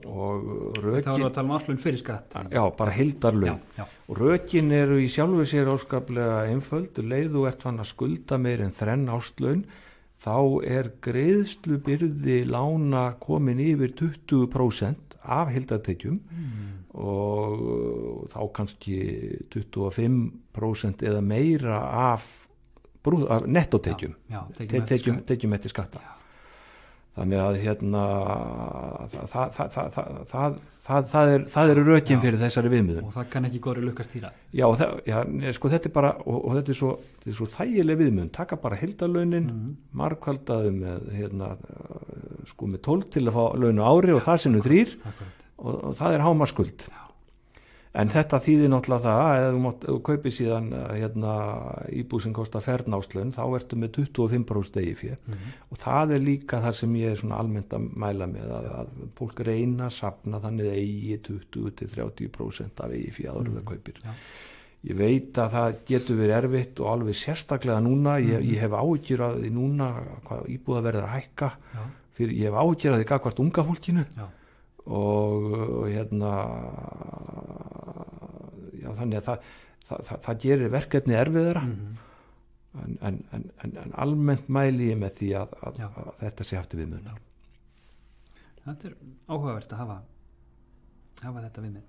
Speaker 2: Og rökin,
Speaker 1: þá erum við að tala árslaun fyrir skatt.
Speaker 2: Já, bara heildarlaun. Og rökin eru í sjálfu sér óskaplega einföld. Leið þú ert fann að skulda meir en 3 árslaun, þá er greiðslubyrði lána komin yfir 20% af heildartekjum og þá kannski 25% eða meira af nettótekjum. Tekjum eftir skatta. Já. Þannig að það eru rökin fyrir þessari viðmiðun.
Speaker 1: Og það kann ekki góðri lukkast týra.
Speaker 2: Já, þetta er bara, og þetta er svo þægileg viðmiðun. Taka bara heildarlaunin, margfaldaðu með 12 til að fá laun á ári og það sinnum 3 og það er hámarksskuld. En þetta þýðir náttúrulega það að ef þú kaupir síðan íbúð sem kostar fern árslaun þá ertu með 25% eigið fé og það er líka þar sem ég er svona almennt að mæla með að fólk reyna að safna þannig eigi 20-30% af eigið fé áður en það kaupir. Ég veit að það getur verið erfitt og alveg sérstaklega núna, ég hef áhyggjur af því núna hvað íbúða verður að hækka, ég hef áhyggjur af því gagnvart unga fólkinu. Og þannig að það gerir verkefni erfiðara en almennt mæli ég með því að þetta sé haft í viðmiðun.
Speaker 1: Þetta er áhugavert að hafa þetta viðmið.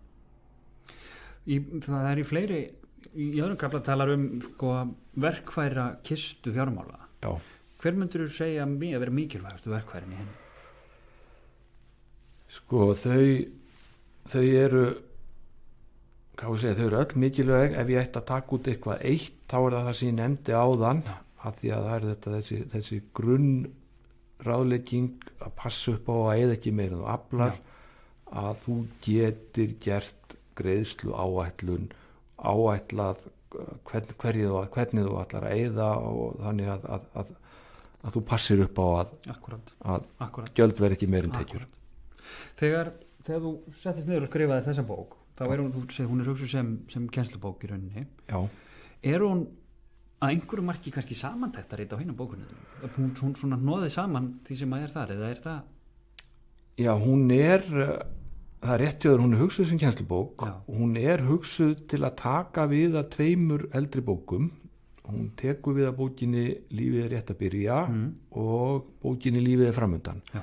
Speaker 1: Það er í fleiri í öðrum kafla talar verkfæra kistu fjármála. Já. Hver myndir þú segja að vera mikilvægastu verkfærin í henni?
Speaker 2: Þau eru öll mikilvæg. Ef ég ætti að taka út eitthvað eitt þá er það sem ég nefndi áðan af því að það er þessi grunnráðlegging að passa upp á að eyða ekki meira en þú aflar, að þú getir gert greiðslu áætlað hvernig þú ætlar að eyða og þannig að þú passir upp á að gjöld verði ekki meira en tekjur.
Speaker 1: Þegar þú settist niður og skrifaði þessa bók, þá er hún er hugsuð sem kennslubók í rauninni. Já. Er hún að einhverju marki kannski samantæktarrit á hinum bókunum? Hún svona hnoði saman því sem að er þar, eða er það?
Speaker 2: Já, það er rétt hjá þér, hún er hugsuð sem kennslubók. Já. Hún er hugsuð til að taka við að 2 eldri bókum. Hún tekur við að bókinni Lífið er rétt að byrja og bókinni Lífið er framundan. Já.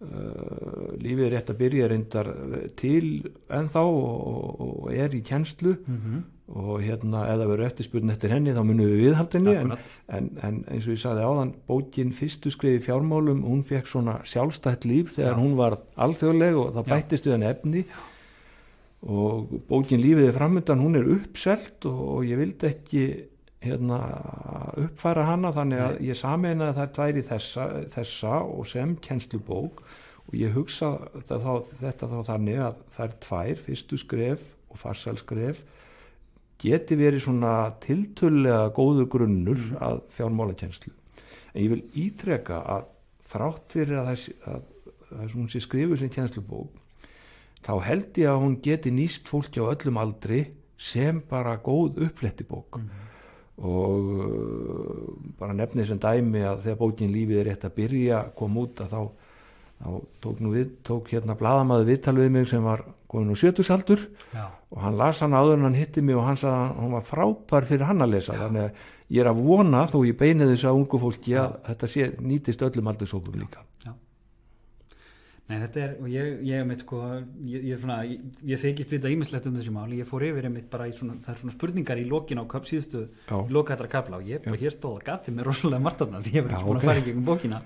Speaker 2: lífið er rétt að byrja reyndar til ennþá og er í kennslu og hérna eða verður eftirspurn eftir henni þá munum við viðhaldinni en eins og ég sagði áðan bókin Fyrstu skref í fjármálum hún fekk svona sjálfstætt líf þegar hún var alþjóðleg og það bættist við henni efni og bókin Lífið er framundan hún er uppselt og ég vildi ekki uppfæra hana þannig að ég sameinaði þær tvær í þessa og sem kennslubók og ég hugsa þetta þá þannig að þær tvær Fyrstu skref og farsælskref geti verið svona tiltölulega góður grunnur að fjármálakennslu en ég vil ítreka að þrátt fyrir að hún sé skrifuð sem kennslubók þá held ég að hún geti nýst fólki á öllum aldri sem bara góð uppflettibók og bara nefni sem dæmi að þegar bókin Lífið er rétt að byrja kom út að þá tók blaðamaður viðtal við mig sem var komin á 70-aldur og hann las hann áður en hann hitti mig og hann sagði að hann var frábær fyrir hann að lesa þannig að ég er að vona þó ég beini þessu að ungu fólki að þetta nýtist öllum aldurshópum líka
Speaker 1: Nei, þetta er, og ég mitt sko, ég þykist vita ýmislegt þessi mál, ég fór yfir einmitt bara það er svona spurningar í lokin á síðustu loka þessara kafla og ég bara hér stóð að gati mér rosalega margt þarna því ég var ekki búin að fara í gegnum bókina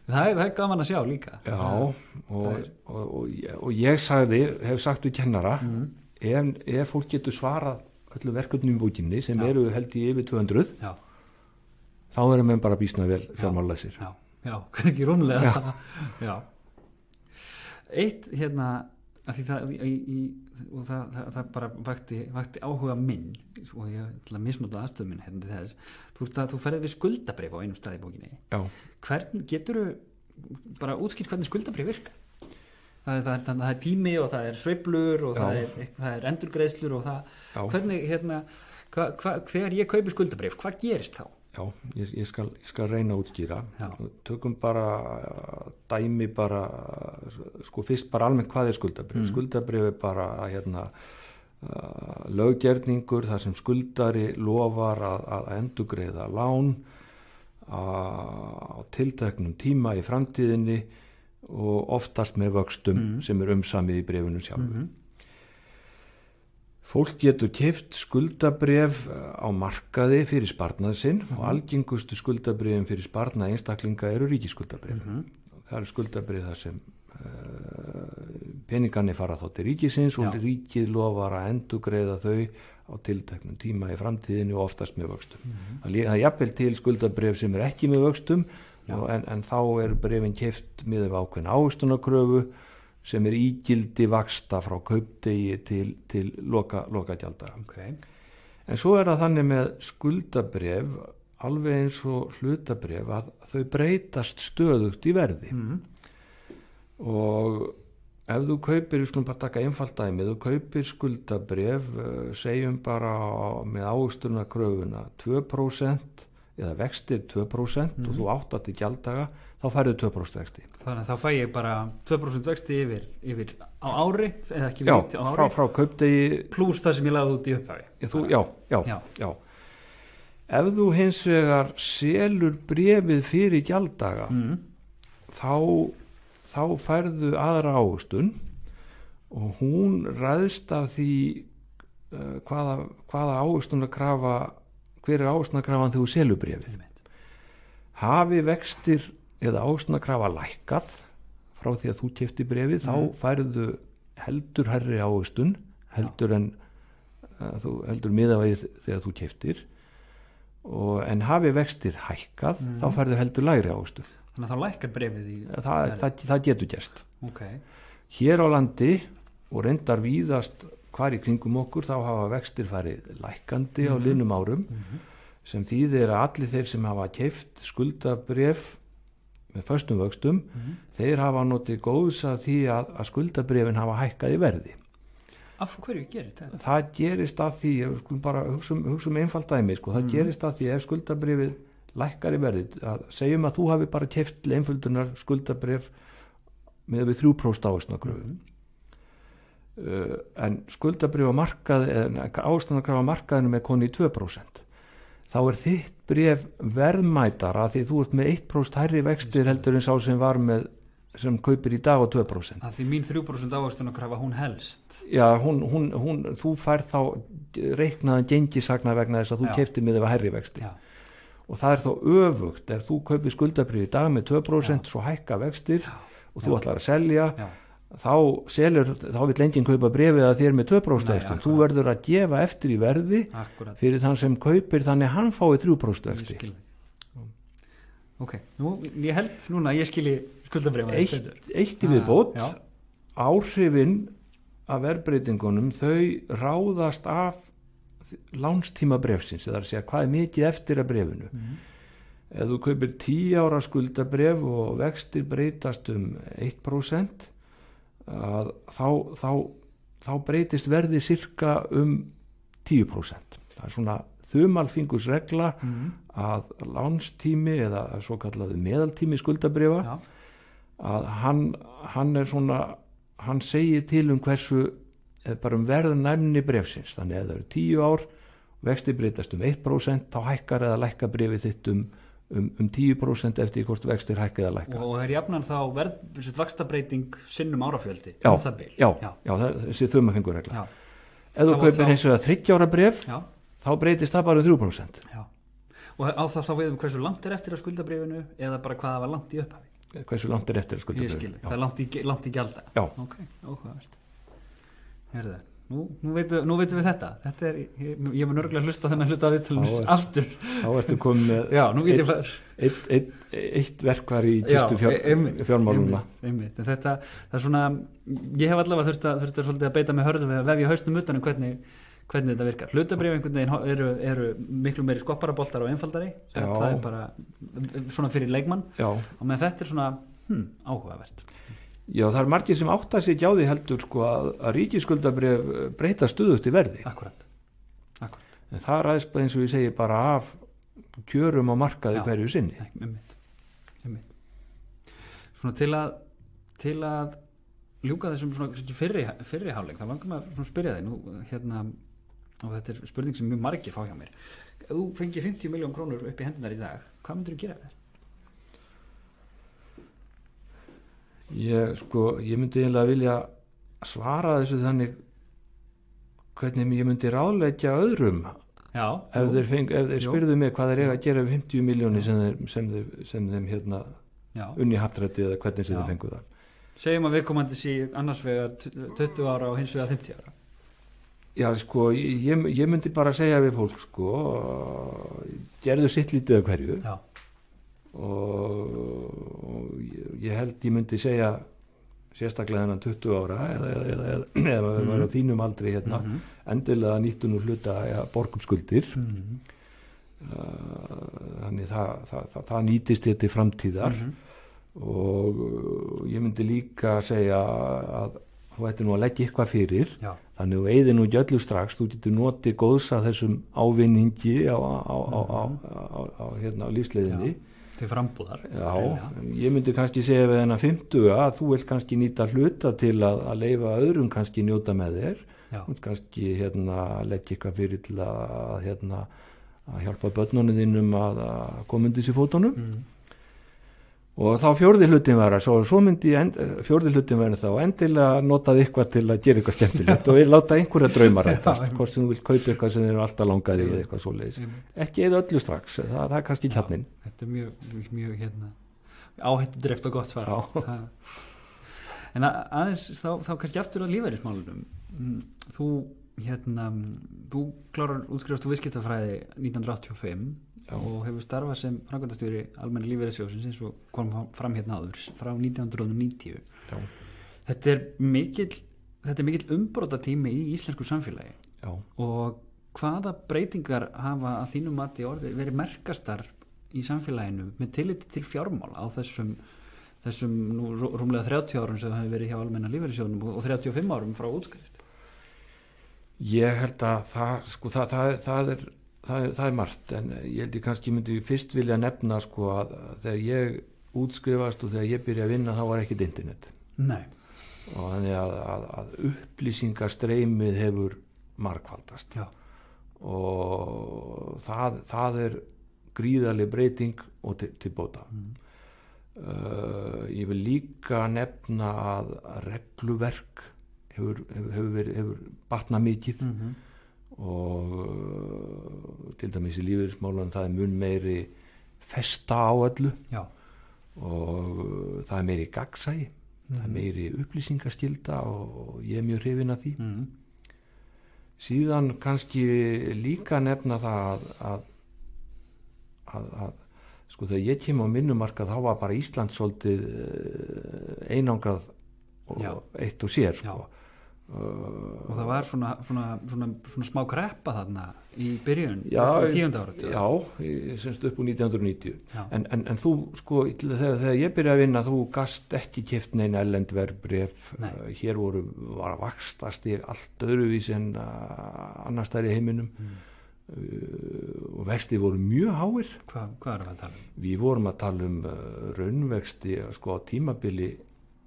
Speaker 1: það er gaman að sjá líka og ég hef sagt við kennara ef fólk getur svarað öllu verkefnum í bókinni sem eru held í yfir 200 þá erum við bara býsna vel fjármálalæsir Já, ekki rúmlega Já Eitt að því það bara vakti áhuga minn og ég ætla að misnota aðstöðu minn til þess þú ferði við skuldabréf á einum stað í bókinni hvernig geturðu bara útskýrt hvernig skuldabréf virka það er tími og það er sveiflur og það er endurgreiðslur og það hvernig þegar ég kaupi skuldabréf hvað gerist þá?
Speaker 2: Já, ég skal reyna að útskýra tökum bara dæmi bara sko fyrst bara almennt hvað er skuldabréf skuldabréf er bara löggerningur þar sem skuldari lofar að endurgreiða lán á tilteknum tíma í framtíðinni og oftast með vöxtum sem er umsamið í bréfinu sjálfu Fólk getur keypt skuldabréf á markaði fyrir sparnað sinn og algengustu skuldabréfin fyrir sparnað einstaklinga eru ríkisskuldabréf. Það eru skuldabréf þar sem peningarnir fara þá til ríkisins og ríkið lofar að endurgreiða þau á tilteknum tíma í framtíðinu og oftast með vöxtum. Það er jafnvel til skuldabréf sem er ekki með vöxtum en þá eru bréfin keypt með ákveðin ávöxtunarkröfu sem er ígildi vaxta frá kaupdegi til lokagjalda. En svo er það þannig með skuldabréf alveg eins og hlutabréf að þau breytast stöðugt í verði og ef þú kaupir, við skulum bara taka einfalt dæmi, þú kaupir skuldabréf segjum bara með ávöxtunarkröfuna 2% eða vextir 2% og þú átt að til gjalddaga þá færðu 2% vexti.
Speaker 1: Þannig að þá fæ ég bara 2% vexti yfir á ári eða ekki á ári?
Speaker 2: Frá kaupdegi
Speaker 1: pluss það sem ég lagði út í upphafi.
Speaker 2: Já. Ef þú hins vegar selur bréfið fyrir gjalddaga þá færðu aðra ávöxtun og hún ræðst af því hvaða ávöxtunarkrafa hver er ávöxtunarkrafan þegar þú selur bréfið. Hafi vextir eða ávöxtunarkrafa lækkað frá því að þú keyptir bréfið þá færðu heldur hærri ávöxtun heldur en þú heldur miðavægið þegar þú keyptir en hafi vextir hækkað þá færðu heldur lægri ávöxtun.
Speaker 1: Þannig að þá lækkar bréfið í
Speaker 2: það getur gerst. Hér á landi og reyndar víðast hvar í kringum okkur þá hafa vextir farið lækkandi á liðnum árum sem þýðir að allir þeir sem hafa keypt skuldabréf með föstum vöxtum þeir hafa notið góðs að því að skuldabréfin hafa hækkað í verði.
Speaker 1: Af hverju gerist þetta?
Speaker 2: Það gerist af því, bara hugsa einfalt dæmi, það gerist af því ef skuldabréfið lækkar í verði, segjum að þú hafi bara keypt til einföldunar skuldabréf með við 3% ávöxtunarkröfu. En skuldabréf á markaði eða ávöxtunarkrafa á markaðinum er koni í 2%. Þá er þitt bréf verðmætara því þú ert með 1% hærri vextir heldur en sá sem var með sem kaupir í dag á 2%.
Speaker 1: Að því mín 3% ávöxtunarkrafa hún helst.
Speaker 2: Já, þú fær þá reiknaðan gengisagna vegna þess að þú keyptir með hærri vexti. Já. Og það þá öfugt, þú kaupir skuldabréf í dag með 2%, svo hækka vextir og þú ætlar að selja, þá vill enginn kaupa bréfið að þér með 2% vexti. Þú verður að gefa eftir í verði fyrir þann sem kaupir, þannig hann fái 3% vexti.
Speaker 1: Ok, ég held núna að ég skilji skuldabréfið.
Speaker 2: Eitt í viðbót, áhrifin af verðbreytingunum, þau ráðast af lánstíma bréfsins, það er að segja hvað er mikið eftir að bréfinu. Ef þú kaupir 10 ára skuldabréf og vextir breytast 1%, þá breytist verði cirka 10%. Það er svona þumalfingursregla að lánstími eða svo kallaðu meðaltími skuldabréfa, að hann er svona, hann segir til hversu bara verðnæmni bréfsins. Þannig að það eru 10 ár, vextir breytast 1%, þá hækkar eða lækkar bréfið þitt 10% eftir hvort vextir hækka eða lækka.
Speaker 1: Og er jafnan þá vaxtabreiting sinnum árafjöldi?
Speaker 2: Já, það er þessi þumalfingursregla. Ef þú kaupir eins og 30 ára bréf, þá breytist það bara 3%. Já.
Speaker 1: Og á það þá við hversu langt er eftir að skuldabréfinu eða bara hvað það var langt í upphafi?
Speaker 2: Hversu langt er eftir að skuldabréfinu?
Speaker 1: Ég skil, það er langt í gjalda.
Speaker 2: Já.
Speaker 1: Ok, óhugavert. Herðu, nú veitum við þetta. Þetta er, ég mun örgulega hlusta þennan hluta af viðtölunum aftur. Þá
Speaker 2: ertu komið með eitt verkvar í kistu fjármáluna.
Speaker 1: Einmitt. En þetta, það er svona, ég hef allavega þurft að svolítið að beita með hörðu við að vefja hausnum utan hvernig þetta virkar. Hlutabréf einhvern veginn eru miklu meiri skopparaboltar og einfaldari. Það er bara svona fyrir leikmann. Og með þetta er svona áhugavert.
Speaker 2: Já, það er margir sem áttar sig ekki á því heldur að ríkisskuldabréf breyta stöðugt í verði.
Speaker 1: Akkurat.
Speaker 2: En það ræðst eins og ég segi bara af kjörum á markaði hverju sinni.
Speaker 1: Einmitt. Svona til að ljúka þessum svona fyrri hálfleik, þá langar maður að spyrja þig nú og þetta er spurning sem mjög margir fá hjá mér. Ef þú fengir 50 milljón krónur upp í hendunar í dag, hvað myndir þú gera þér?
Speaker 2: Ég myndi eiginlega vilja svara þessu þannig hvernig ég myndi ráðleggja öðrum ef þeir spyrðu mig hvað þeir eiga að gera við 50 milljónir sem þeim unni happdrætti eða hvernig sem þeir fengu það.
Speaker 1: Segjum að viðkomandi sé annars vegar 20 ára og hins vegar 50 ára.
Speaker 2: Já, ég myndi bara segja við fólk gerðu sitt lítið af hverju. Já. Og ég held ég myndi segja sérstaklega þennan 20 ára eða við varum á þínum aldri endilega nýttu nú hluta borgum skuldir þannig það nýtist þetta í framtíðar og ég myndi líka segja að þú ættir nú að leggja eitthvað fyrir þannig að þú eyðir nú ekki öllu strax, þú getur notið góðs að þessum ávinningi á lífsleiðinni
Speaker 1: til frambúðar.
Speaker 2: Ég myndi kannski segja við hennar 50 að þú vilt kannski nýta hluta til að leyfa öðrum kannski njóta með þér kannski leggja eitthvað fyrir til að hjálpa börnunum þínum að koma undir sér fótunum og þá fjórði hlutin vera svo myndi fjórði hlutin vera þá endilega notaði eitthvað til að gera eitthvað skemmtilegt og láta einhverja drauma rætast hvort sem þú vilt kaupa eitthvað sem þeir eru alltaf langaði eða eitthvað svoleiðis ekki eða öllu strax, það er kannski kjarnin.
Speaker 1: Þetta er mjög áhættudreift og gott svar. En aðeins þá kannski aftur á lífeyrismálunum þú klárar útskrifast úr viðskiptafræði 1985 og hefur starfað sem framkvæmdastjóri Almenna lífeyrissjóðsins eins og kom fram áður frá 1990. Þetta er mikill umbrotatími í íslensku samfélagi. Og hvaða breytingar hafa að þínum mati verið merkastar í samfélaginu með tilliti til fjármála á þessum nú rúmlega 30 árum sem það hefur verið hjá Almenna lífeyrissjóðnum og 35 árum frá útskrift?
Speaker 2: Ég held að það er margt en ég held ég kannski myndi fyrst vilja nefna að þegar ég útskrifast og þegar ég byrja að vinna þá var ekkert internet.
Speaker 1: Nei.
Speaker 2: Og þannig að upplýsingastreymið hefur margfaldast. Já. Og það er gríðarleg breyting og til bóta. Ég vil líka nefna að regluverk hefur batnað mikið og til dæmis í lífeyrismálum það mun meiri festa á öllu. Já. Og það meiri gagnsæi, það meiri upplýsingaskylda og ég mjög hrifinn af því. Síðan kannski líka nefna það að sko þegar ég kem á vinnumarkað þá var bara Ísland svolítið einangrað og eitt og sér sko.
Speaker 1: Og það var svona smá kreppa þarna í byrjun í 10. áratug.
Speaker 2: Já, semst upp úr 1990. En þú sko þegar ég byrjaði að vinna þú gast ekki keypt neina erlend verðbréf. Hér var vaxtastig allt öðruvísi en annars staðar í heiminum. Og vexti voru mjög háir.
Speaker 1: Hvað erum við að tala um?
Speaker 2: Við vorum að tala um raunvexti sko á tímabili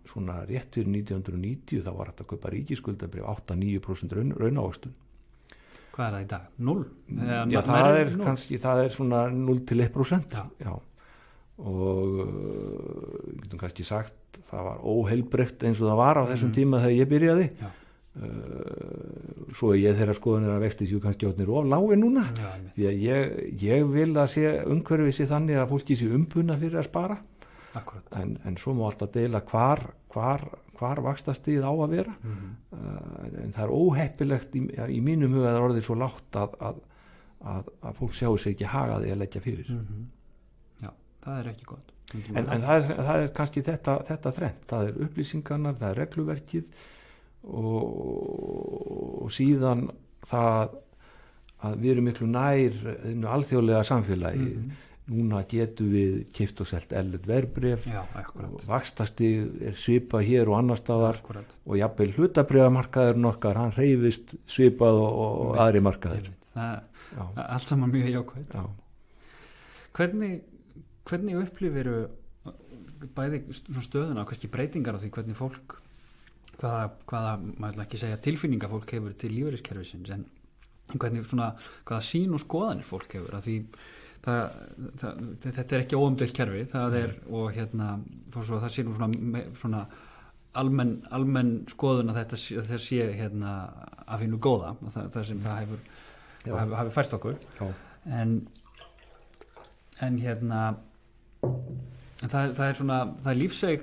Speaker 2: svona rétt fyrir 1990 þá var þetta að kaupa ríkisskuldabréf 8-9% raunávöxtun.
Speaker 1: Hvað er það í dag? 0?
Speaker 2: Já, það er svona 0-1%. Já. Og getum kannski sagt það var óheilbrigt eins og það var á þessum tíma þegar ég byrjaði. Svo ég þeirra skoðunir að vexti séu kannski átnir of lági núna. Því að ég vil að sé umhverfið sér þannig að fólki sé umbuna fyrir að spara. En svo má alltaf deila hvar vaxtastigið á að vera. En það er óheppilegt í mínum huga að það orðið svo lágt að fólk sjáu sig ekki hagaði að leggja fyrir.
Speaker 1: Já, það er ekki gott.
Speaker 2: En það er kannski þetta þrennt. Það er upplýsingarnar, það er regluverkið og síðan það að við erum miklu nær alþjóðlega samfélagi. Núna getum við keypt og selt erlend verðbréf og vaxtastig er svipað hér og annar staðar og jafnvel hlutabréfamarkaðurinn okkar hann hreyfist svipað og aðri markaðir.
Speaker 1: Allt saman mjög jákvætt. Hvernig upplifiru bæði stöðuna og kannski breytingar á því hvernig fólk hvaða maður ekki segja tilfinninga fólk hefur til lífeyriskerfisins en hvernig hvaða sýn og skoðanir fólk hefur að því þetta er ekki óumdeilt kerfi það er og það sé nú svona almenn skoðun að þetta sé af hinu góða það sem það hefur fært okkur en það er svona það er lífseg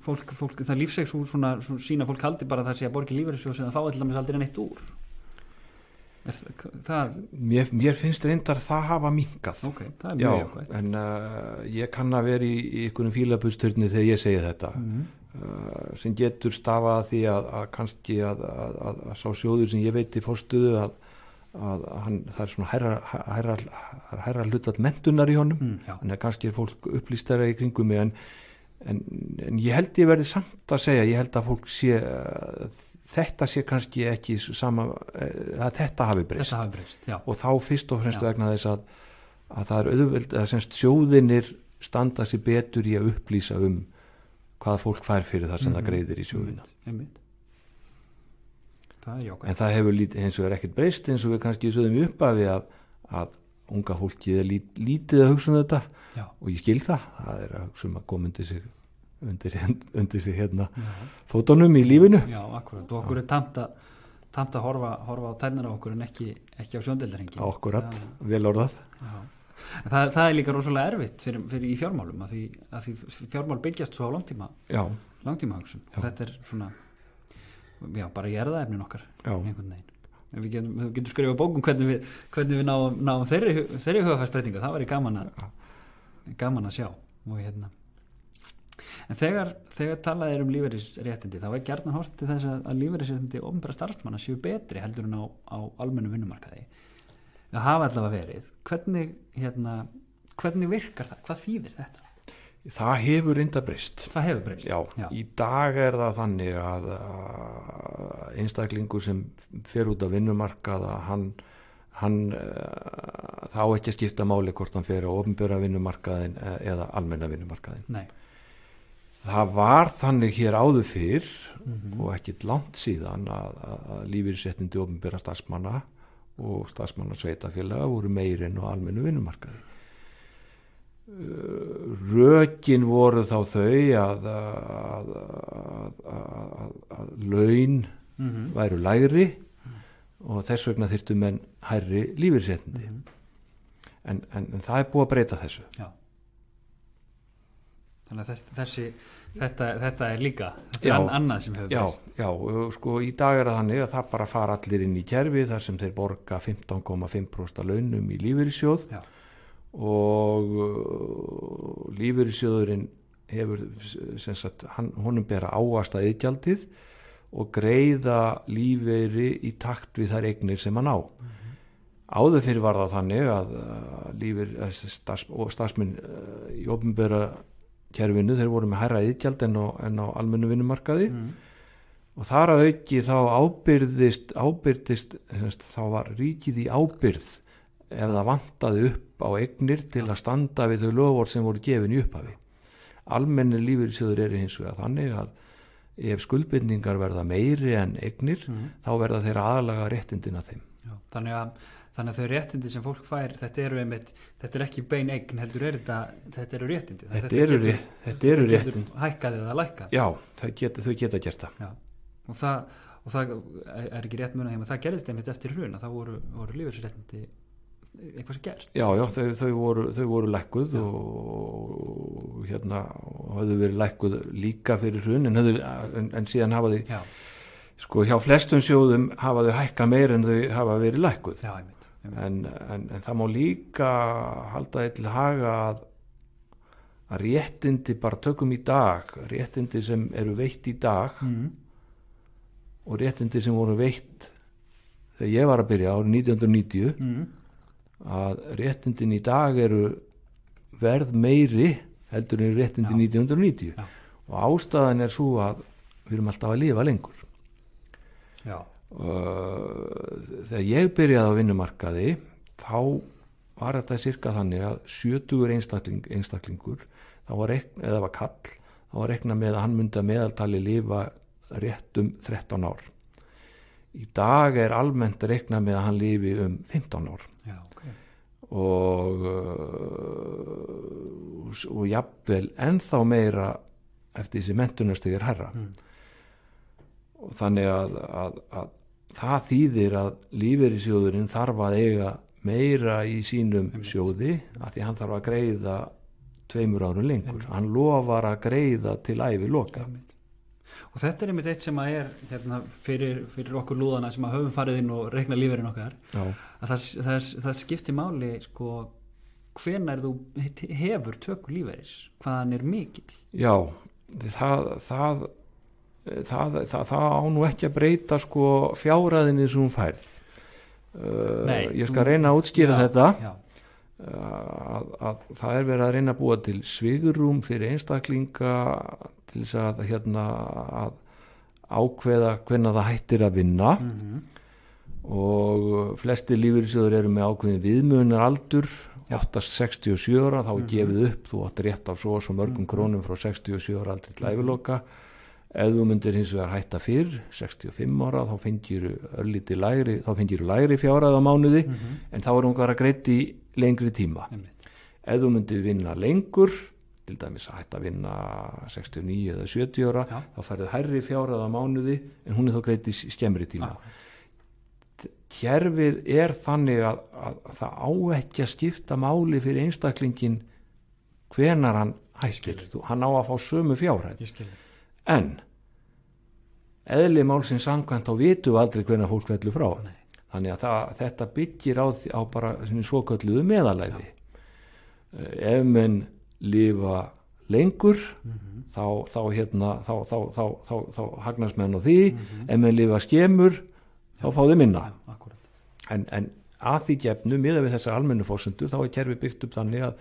Speaker 1: fólk það er lífseg svona sína fólk haldi bara það sé að borgi lífeyrissjóð sem það fá alltaf aldrei neitt úr.
Speaker 2: Mér finnst reyndar það hafa minnkað.
Speaker 1: Það er mjög jákvætt.
Speaker 2: En ég kann að vera í einhverjum fílabústurni þegar ég segi þetta sem getur stafað því að kannski að sá sjóður sem ég veit í fórstöðu að það er svona hærra hlutfall menntunar í honum en kannski er fólk upplýstara í kringum mig en ég held ég verði samt að segja ég held að fólk sé þetta sé kannski ekki sama að þetta hafi breyst og þá fyrst og fremst vegna þess að það er auðveld að semst sjóðinir standa sér betur í að upplýsa hvaða fólk fær fyrir það sem það greiðir í sjóðina. Það er jákvæmt. En það hefur eins og er ekkert breyst eins og við kannski sögðum upp að unga fólkið er lítið að hugsa þetta og ég skil það er að hugsa að koma undir sig fótunum í lífinu.
Speaker 1: Já, akkurat. Og okkur er tamt að horfa á tærnar á okkur en ekki á sjóndeildarhengin.
Speaker 2: Akkurat, vel orðað.
Speaker 1: Það er líka rosalega erfitt fyrir í fjármálum að því fjármál byggjast svo á langtíma hugsun. Þetta er svona bara erfðaefnin okkar einhvern veginn. Við getum skrifað bókum hvernig við náum þeirri hugafærsbreytingu. Það væri gaman að sjá og En þegar talað er lífeyrisréttindi þá er gjarnan horft til þess að lífeyrisréttindi opinberra starfsmanna séu betri heldur en á almennum vinnumarkaði. Það hafa allavega verið. Hvernig virkar það? Hvað þýðir þetta?
Speaker 2: Það hefur reynda breyst.
Speaker 1: Það hefur breyst?
Speaker 2: Já. Í dag er það þannig að einstaklingur sem fer út á vinnumarkaða hann þá ekki að skipta máli hvort hann fer á opinbera vinnumarkaðin eða almenna vinnumarkaðin. Nei. Það var þannig hér áður fyrr og ekkert langt síðan að lífeyrisréttindi opinbera starfsmanna og starfsmanna sveitarfélaga voru meiri en á almennu vinnumarkaði. rökin voru þá þau að laun væru lægri og þess vegna þyrftu menn hærri lífeyrisréttindi. En það er búið að breyta þessu.
Speaker 1: Já. Þannig að þetta er líka annað sem hefur breyst. Já,
Speaker 2: sko í dag er það þannig að það bara fara allir inn í kerfi þar sem þeir borga 15,5% launum í lífeyrissjóð. Já. Og lífeyrissjóðurinn hefur honum bera ávaxta iðgjaldið og greiða lífeyri í takt við þær eignir sem hann á. Áður fyrir var það þannig að starfsmenn í opinbera kerfinu, þeir voru með hærra iðgjald en á almennu vinnumarkaði og þar að auki þá ábyrðist þá var ríkið í ábyrð ef það vantaði upp á eignir til að standa við þau loforð sem voru gefin í upphafi. Almennir lífeyrissjóður eru hins vegar þannig að ef skuldbindningar verða meiri en eignir þá verða þeirra aðlaga réttindin að þeim.
Speaker 1: Já, þannig að þau réttindi sem fólk fær, þetta er ekki bein eign, heldur þetta eru réttindi. Þetta eru réttindi. Hækkað eða lækkað.
Speaker 2: Já, þau geta gert það.
Speaker 1: Já, og það er ekki rétt munað heima. Það gerðist einmitt eftir hrun að það voru lífeyrisréttindi eitthvað sem gerst. Já,
Speaker 2: þau voru lækkuð og höfðu verið lækkuð líka fyrir hrun en síðan hafa þau, sko hjá flestum sjóðum hafa þau hækkað meir en þau hafa verið lækkuð.
Speaker 1: Já, einmitt.
Speaker 2: En það má líka halda til haga að réttindi bara tökum í dag, réttindi sem eru veitt í dag og réttindi sem voru veitt þegar ég var að byrja árið 1990 að réttindin í dag eru verð meiri heldur en réttindin 1990 og ástæðan er svo að við erum alltaf að lifa lengur.
Speaker 1: Já.
Speaker 2: Þegar ég byrjaði á vinnumarkaði þá var þetta cirka þannig að 70 einstaklingur eða var kall, þá var reiknað með að hann myndi að meðaltali lifa rétt 13 ár. Í dag er almennt reiknað með að hann lifi 15 ár.
Speaker 1: Já, okay.
Speaker 2: Og jafnvel ennþá meira eftir þessi menntunarstig hærra. Og þannig að það þýðir að lífeyrissjóðurinn þarf að eiga meira í sínum sjóði af því hann þarf að greiða 2 árum lengur. Hann lofar að greiða til æviloka.
Speaker 1: Og þetta er einmitt eitt sem að er fyrir okkur lúðana sem að höfum farið inn og reikna lífeyrinn okkar. Að það skiptir máli sko hvenær þú hefur töku lífeyris, hvaðan er mikill.
Speaker 2: Já, það á nú ekki að breyta sko fjárhæðinni sem hún færð. Ég skal reyna að útskýra þetta. Að það er verið að reyna að búa til svigrúm fyrir einstaklinga til þess að ákveða hvenær það hættir að vinna og flestir lífeyrissjóðir eru með ákveðin viðmiðunar aldur, oftast 67 ára, þá er gefið upp, þú átt rétt af svo mörgum krónum frá 67 ára aldrei til æviloka. Ef þú myndir hins vegar hætta fyrr, 65 ára, þá fengir lægri fjárhæð á mánuði, en þá er hún bara greidd í lengri tíma. Ef þú myndir vinna lengur, til dæmis að hætta að vinna 69 eða 70 ára, þá færðu hærri fjárhæð á mánuði, en hún er þá greidd í skemmri tíma. Kerfið er þannig að það á ekki að skipta máli fyrir einstaklingin hvenar hann hættir. Hann á að fá sömu fjárhæð. En eðli málsins samkvæmt þá vitum við aldrei hvenær fólk fellur frá. Þannig að þetta byggir á bara svokölluðu meðalæfi. Ef menn lifa lengur þá hagnast menn á því, ef menn lifa skemur þá fá þið minna. En að því gefnu miðað við þessar almennu forsendur þá er kerfið byggt upp þannig að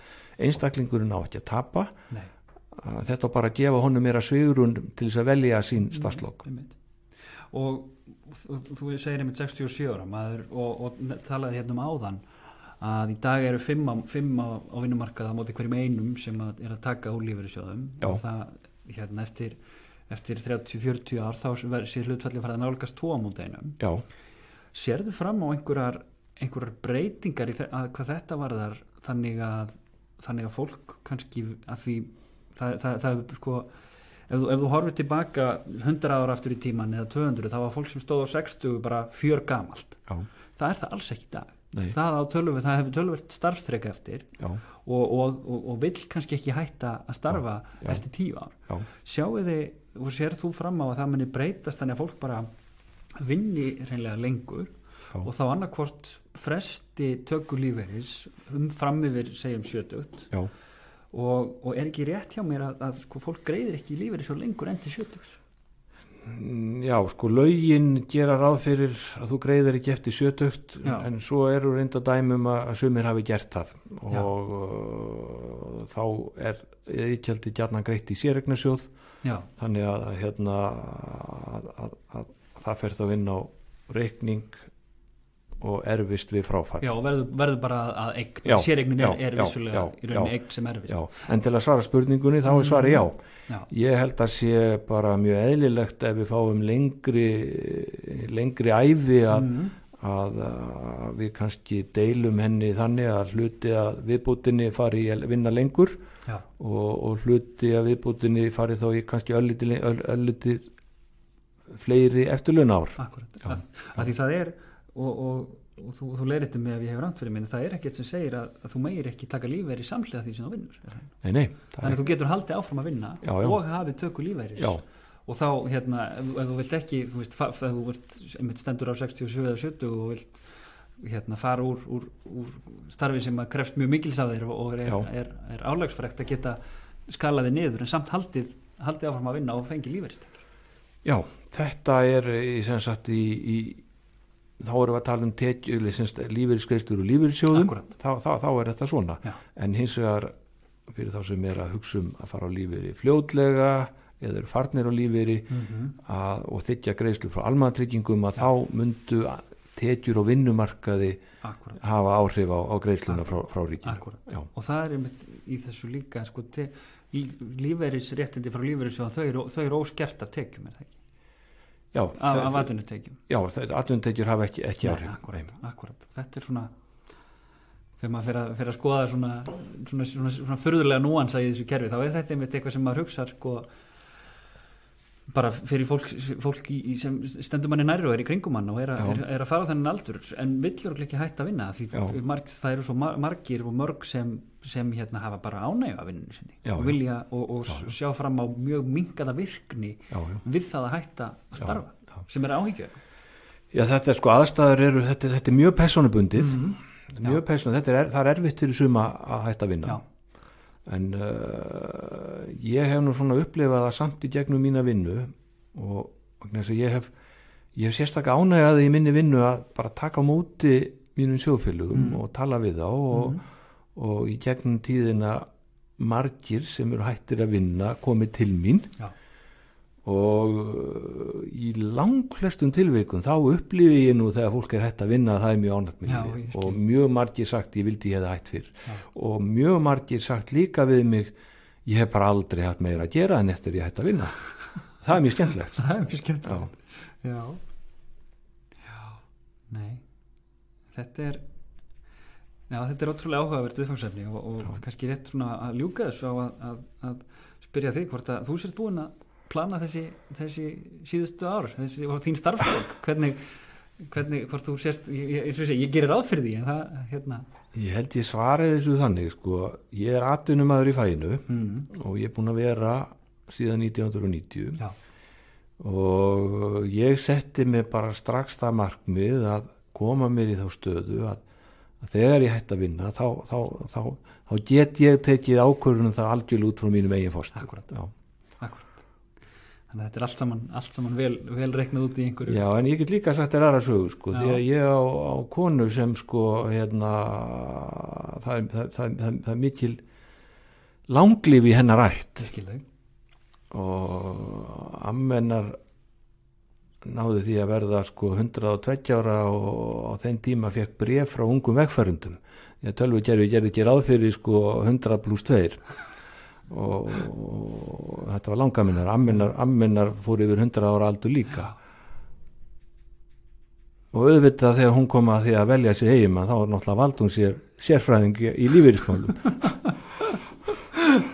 Speaker 2: einstaklingurinn á ekki að tapa. Þetta bara að gefa honum meira svigrúm til þess að velja sín starfslok.
Speaker 1: Og þú segir einmitt 67 ára maður og talaði hérna áðan að í dag eru 5 á vinnumarkaði á móti hverjum einum sem er að taka úr lífeyrissjóðum og það eftir 30-40 ár þá sé hlutfallið farið að nálgast 2 á móti einum.
Speaker 2: Já.
Speaker 1: Sérðu fram á einhverjar breytingar hvað þetta varðar þannig að þannig að fólk kannski að því það sko ef þú horfir tilbaka 100 ára aftur í tíman eða 200 þá var fólk sem stóð á 60 bara fjörgamalt. Það er það alls ekki í dag. Það hefur töluvert starfsþrek eftir og vill kannski ekki hætta að starfa eftir 10 ár. Sér þú fram á að það muni breytast þannig að fólk bara vinni hreinlega lengur og þá annarkvort fresti töku lífeyris fram yfir segjum 70 og er ekki rétt hjá mér að sko, fólk greiðir ekki lífeyris svo lengur enn til 70?
Speaker 2: Já, sko lögin gera ráð fyrir að þú greiðir ekki eftir 70 en svo eru reynda dæmum að sumir hafi gert það og þá er iðgjaldi gjarnan greitt í séreignarsjóð þannig að það fer þá inn á reikning og erfist við fráfall. Já,
Speaker 1: og verður bara að eign, séreignin er vissulega í rauninni eign sem erfist. Já,
Speaker 2: en til að svara spurningunni þá er svari já. Ég held að sé bara mjög eðlilegt ef við fáum lengri ævi að við kannski deilum henni þannig að hluti að viðbótinni fari að vinna lengur og hluti að viðbótinni fari þá í kannski öllítið fleiri eftirlaunár.
Speaker 1: Akkurat, að því það er og þú leiðir þetta með að ég hefur rangt fyrir minni, það er ekkert sem segir að þú megir ekki taka lífeyri samhliða því sem þú vinnur.
Speaker 2: Nei.
Speaker 1: Þannig að þú getur haldið áfram að vinna og hafið töku lífeyris. Og þá, ef þú vilt ekki, ef þú stendur á 67 eða 70 og vilt fara úr starfi sem að krefst mjög mikils af þér og er álagsfrekt að geta skalaði niður en samt haldið áfram að vinna og fengi lífeyristekjur.
Speaker 2: Já, þetta er sem sagt þá erum við að tala um lífeyrisgreiðslur og lífeyrissjóðum, þá er þetta svona. En hins vegar fyrir þá sem er að hugsa að fara á lífeyri fljótlega eða eru farnir á lífeyri og þiggja greiðslur frá almannatryggingum að þá myndu tekjur og vinnumarkaði hafa áhrif á greiðsluna frá ríkinu.
Speaker 1: Og það er einmitt í þessu líka sko, lífeyrisréttindi frá lífeyrissjóðum þau eru óskert af tekjum, er það ekki? Af atvinnutekjum. Já,
Speaker 2: atvinnutekjur hafa ekki áhrif.
Speaker 1: Akkurat. Þetta er svona þegar maður fer að skoða svona furðulega núansa í þessu kerfi, þá er þetta einmitt eitthvað sem maður hugsar sko bara fyrir fólk sem stendur manni nærri og er í kringum mann og er að fara þennan aldur en vill ekki hætta að vinna því það eru svo margir og mörg sem hafa bara ánægju af vinnunni sinni og vilja og sjá fram á mjög minnkaða virkni við það að hætta að starfa sem er áhyggju.
Speaker 2: Já, þetta er sko aðstæður þetta er mjög persónubundið mjög persónubundið, það er erfitt fyrir suma að hætta að vinna en ég hef nú svona upplifað það samt í gegnum mína vinnu og ég hef sérstaklega ánægjaði í minni vinnu að bara taka á móti mínum sjóðfélögum og tala við þá og í gegnum tíðina margir sem eru hættir að vinna komið til mín og í langflestum tilvikum þá upplifi ég nú þegar fólk er hætt að vinna að það er mjög ánægt með mig og mjög margir sagt ég vildi ég hefði hætt fyrr og mjög margir sagt líka við mig ég hef bara aldrei haft meira að gera en eftir ég hætt að vinna. Það er mjög skemmtilegt.
Speaker 1: Það er mjög skemmtilegt. Já. Nei. Þetta er ótrúlega áhugavert viðfangsefni og kannski rétt svona að ljúka þessu á að spyrja þig hvort að þú sért búin að plana þessi síðustu ár og þín starfsfólk hvernig hvort þú sést ég gerir ráð fyrir því en það
Speaker 2: Ég held ég svaraði þessu þannig sko, ég er atvinnumaður í faginu og ég er búin að vera síðan 1990 og ég setti mig bara strax það markmið að koma mér í þá stöðu að þegar ég hætti að vinna þá get ég tekið ákvörðunum það algjörlega út frá mínum eigin fórstu.
Speaker 1: Akkurat. Þannig að þetta er allt saman vel reiknað út í einhverju. Já,
Speaker 2: en ég get líka sagt þér aðra sögu sko, því að ég á konu sem sko það er mikil langlíf í hennar ætt.
Speaker 1: Virkilega.
Speaker 2: Og ammennar náði því að verða sko 102 ára og á þeim tíma fekk bréf frá ungum vegfarendum. Því að tölvukerfi gerði ekki ráð fyrir sko 100 + 2 og þetta var langaminnar ammennar fór yfir 100 ára aldur líka og auðvitað þegar hún kom að því að velja sér eiginmann þá var náttúrulega vald hún sér sérfræðing í lífeyrismálum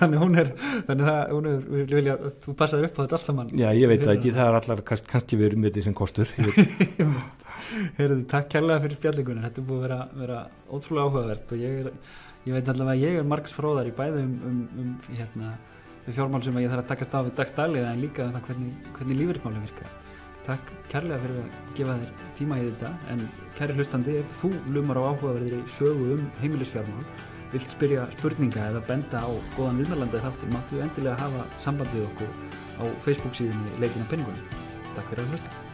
Speaker 1: þannig að hún vilja að þú passaði upp á þetta allt saman.
Speaker 2: Já, ég veit ekki, það allar kannski verið með því sem kostur.
Speaker 1: Heyrðu, takk kærlega fyrir spjallinguna, þetta er búið að vera ótrúlega áhugavert og ég veit allavega að ég margs fróðar í bæði við fjármál sem ég þarf að takast á við dagsdaglega en líka það hvernig lífeyrismálin virka. Takk kærlega fyrir að gefa þér tíma í þetta, en kæri hlustandi, ef þú lumar á áhugaverðri sögu heimilisfjármál, vilt spyrja spurninga eða benda á góðan viðmælanda í þáttum, máttu endilega hafa samband við okkur á Facebook síðunni Leitin að peningunum. Takk fyrir að hlusta.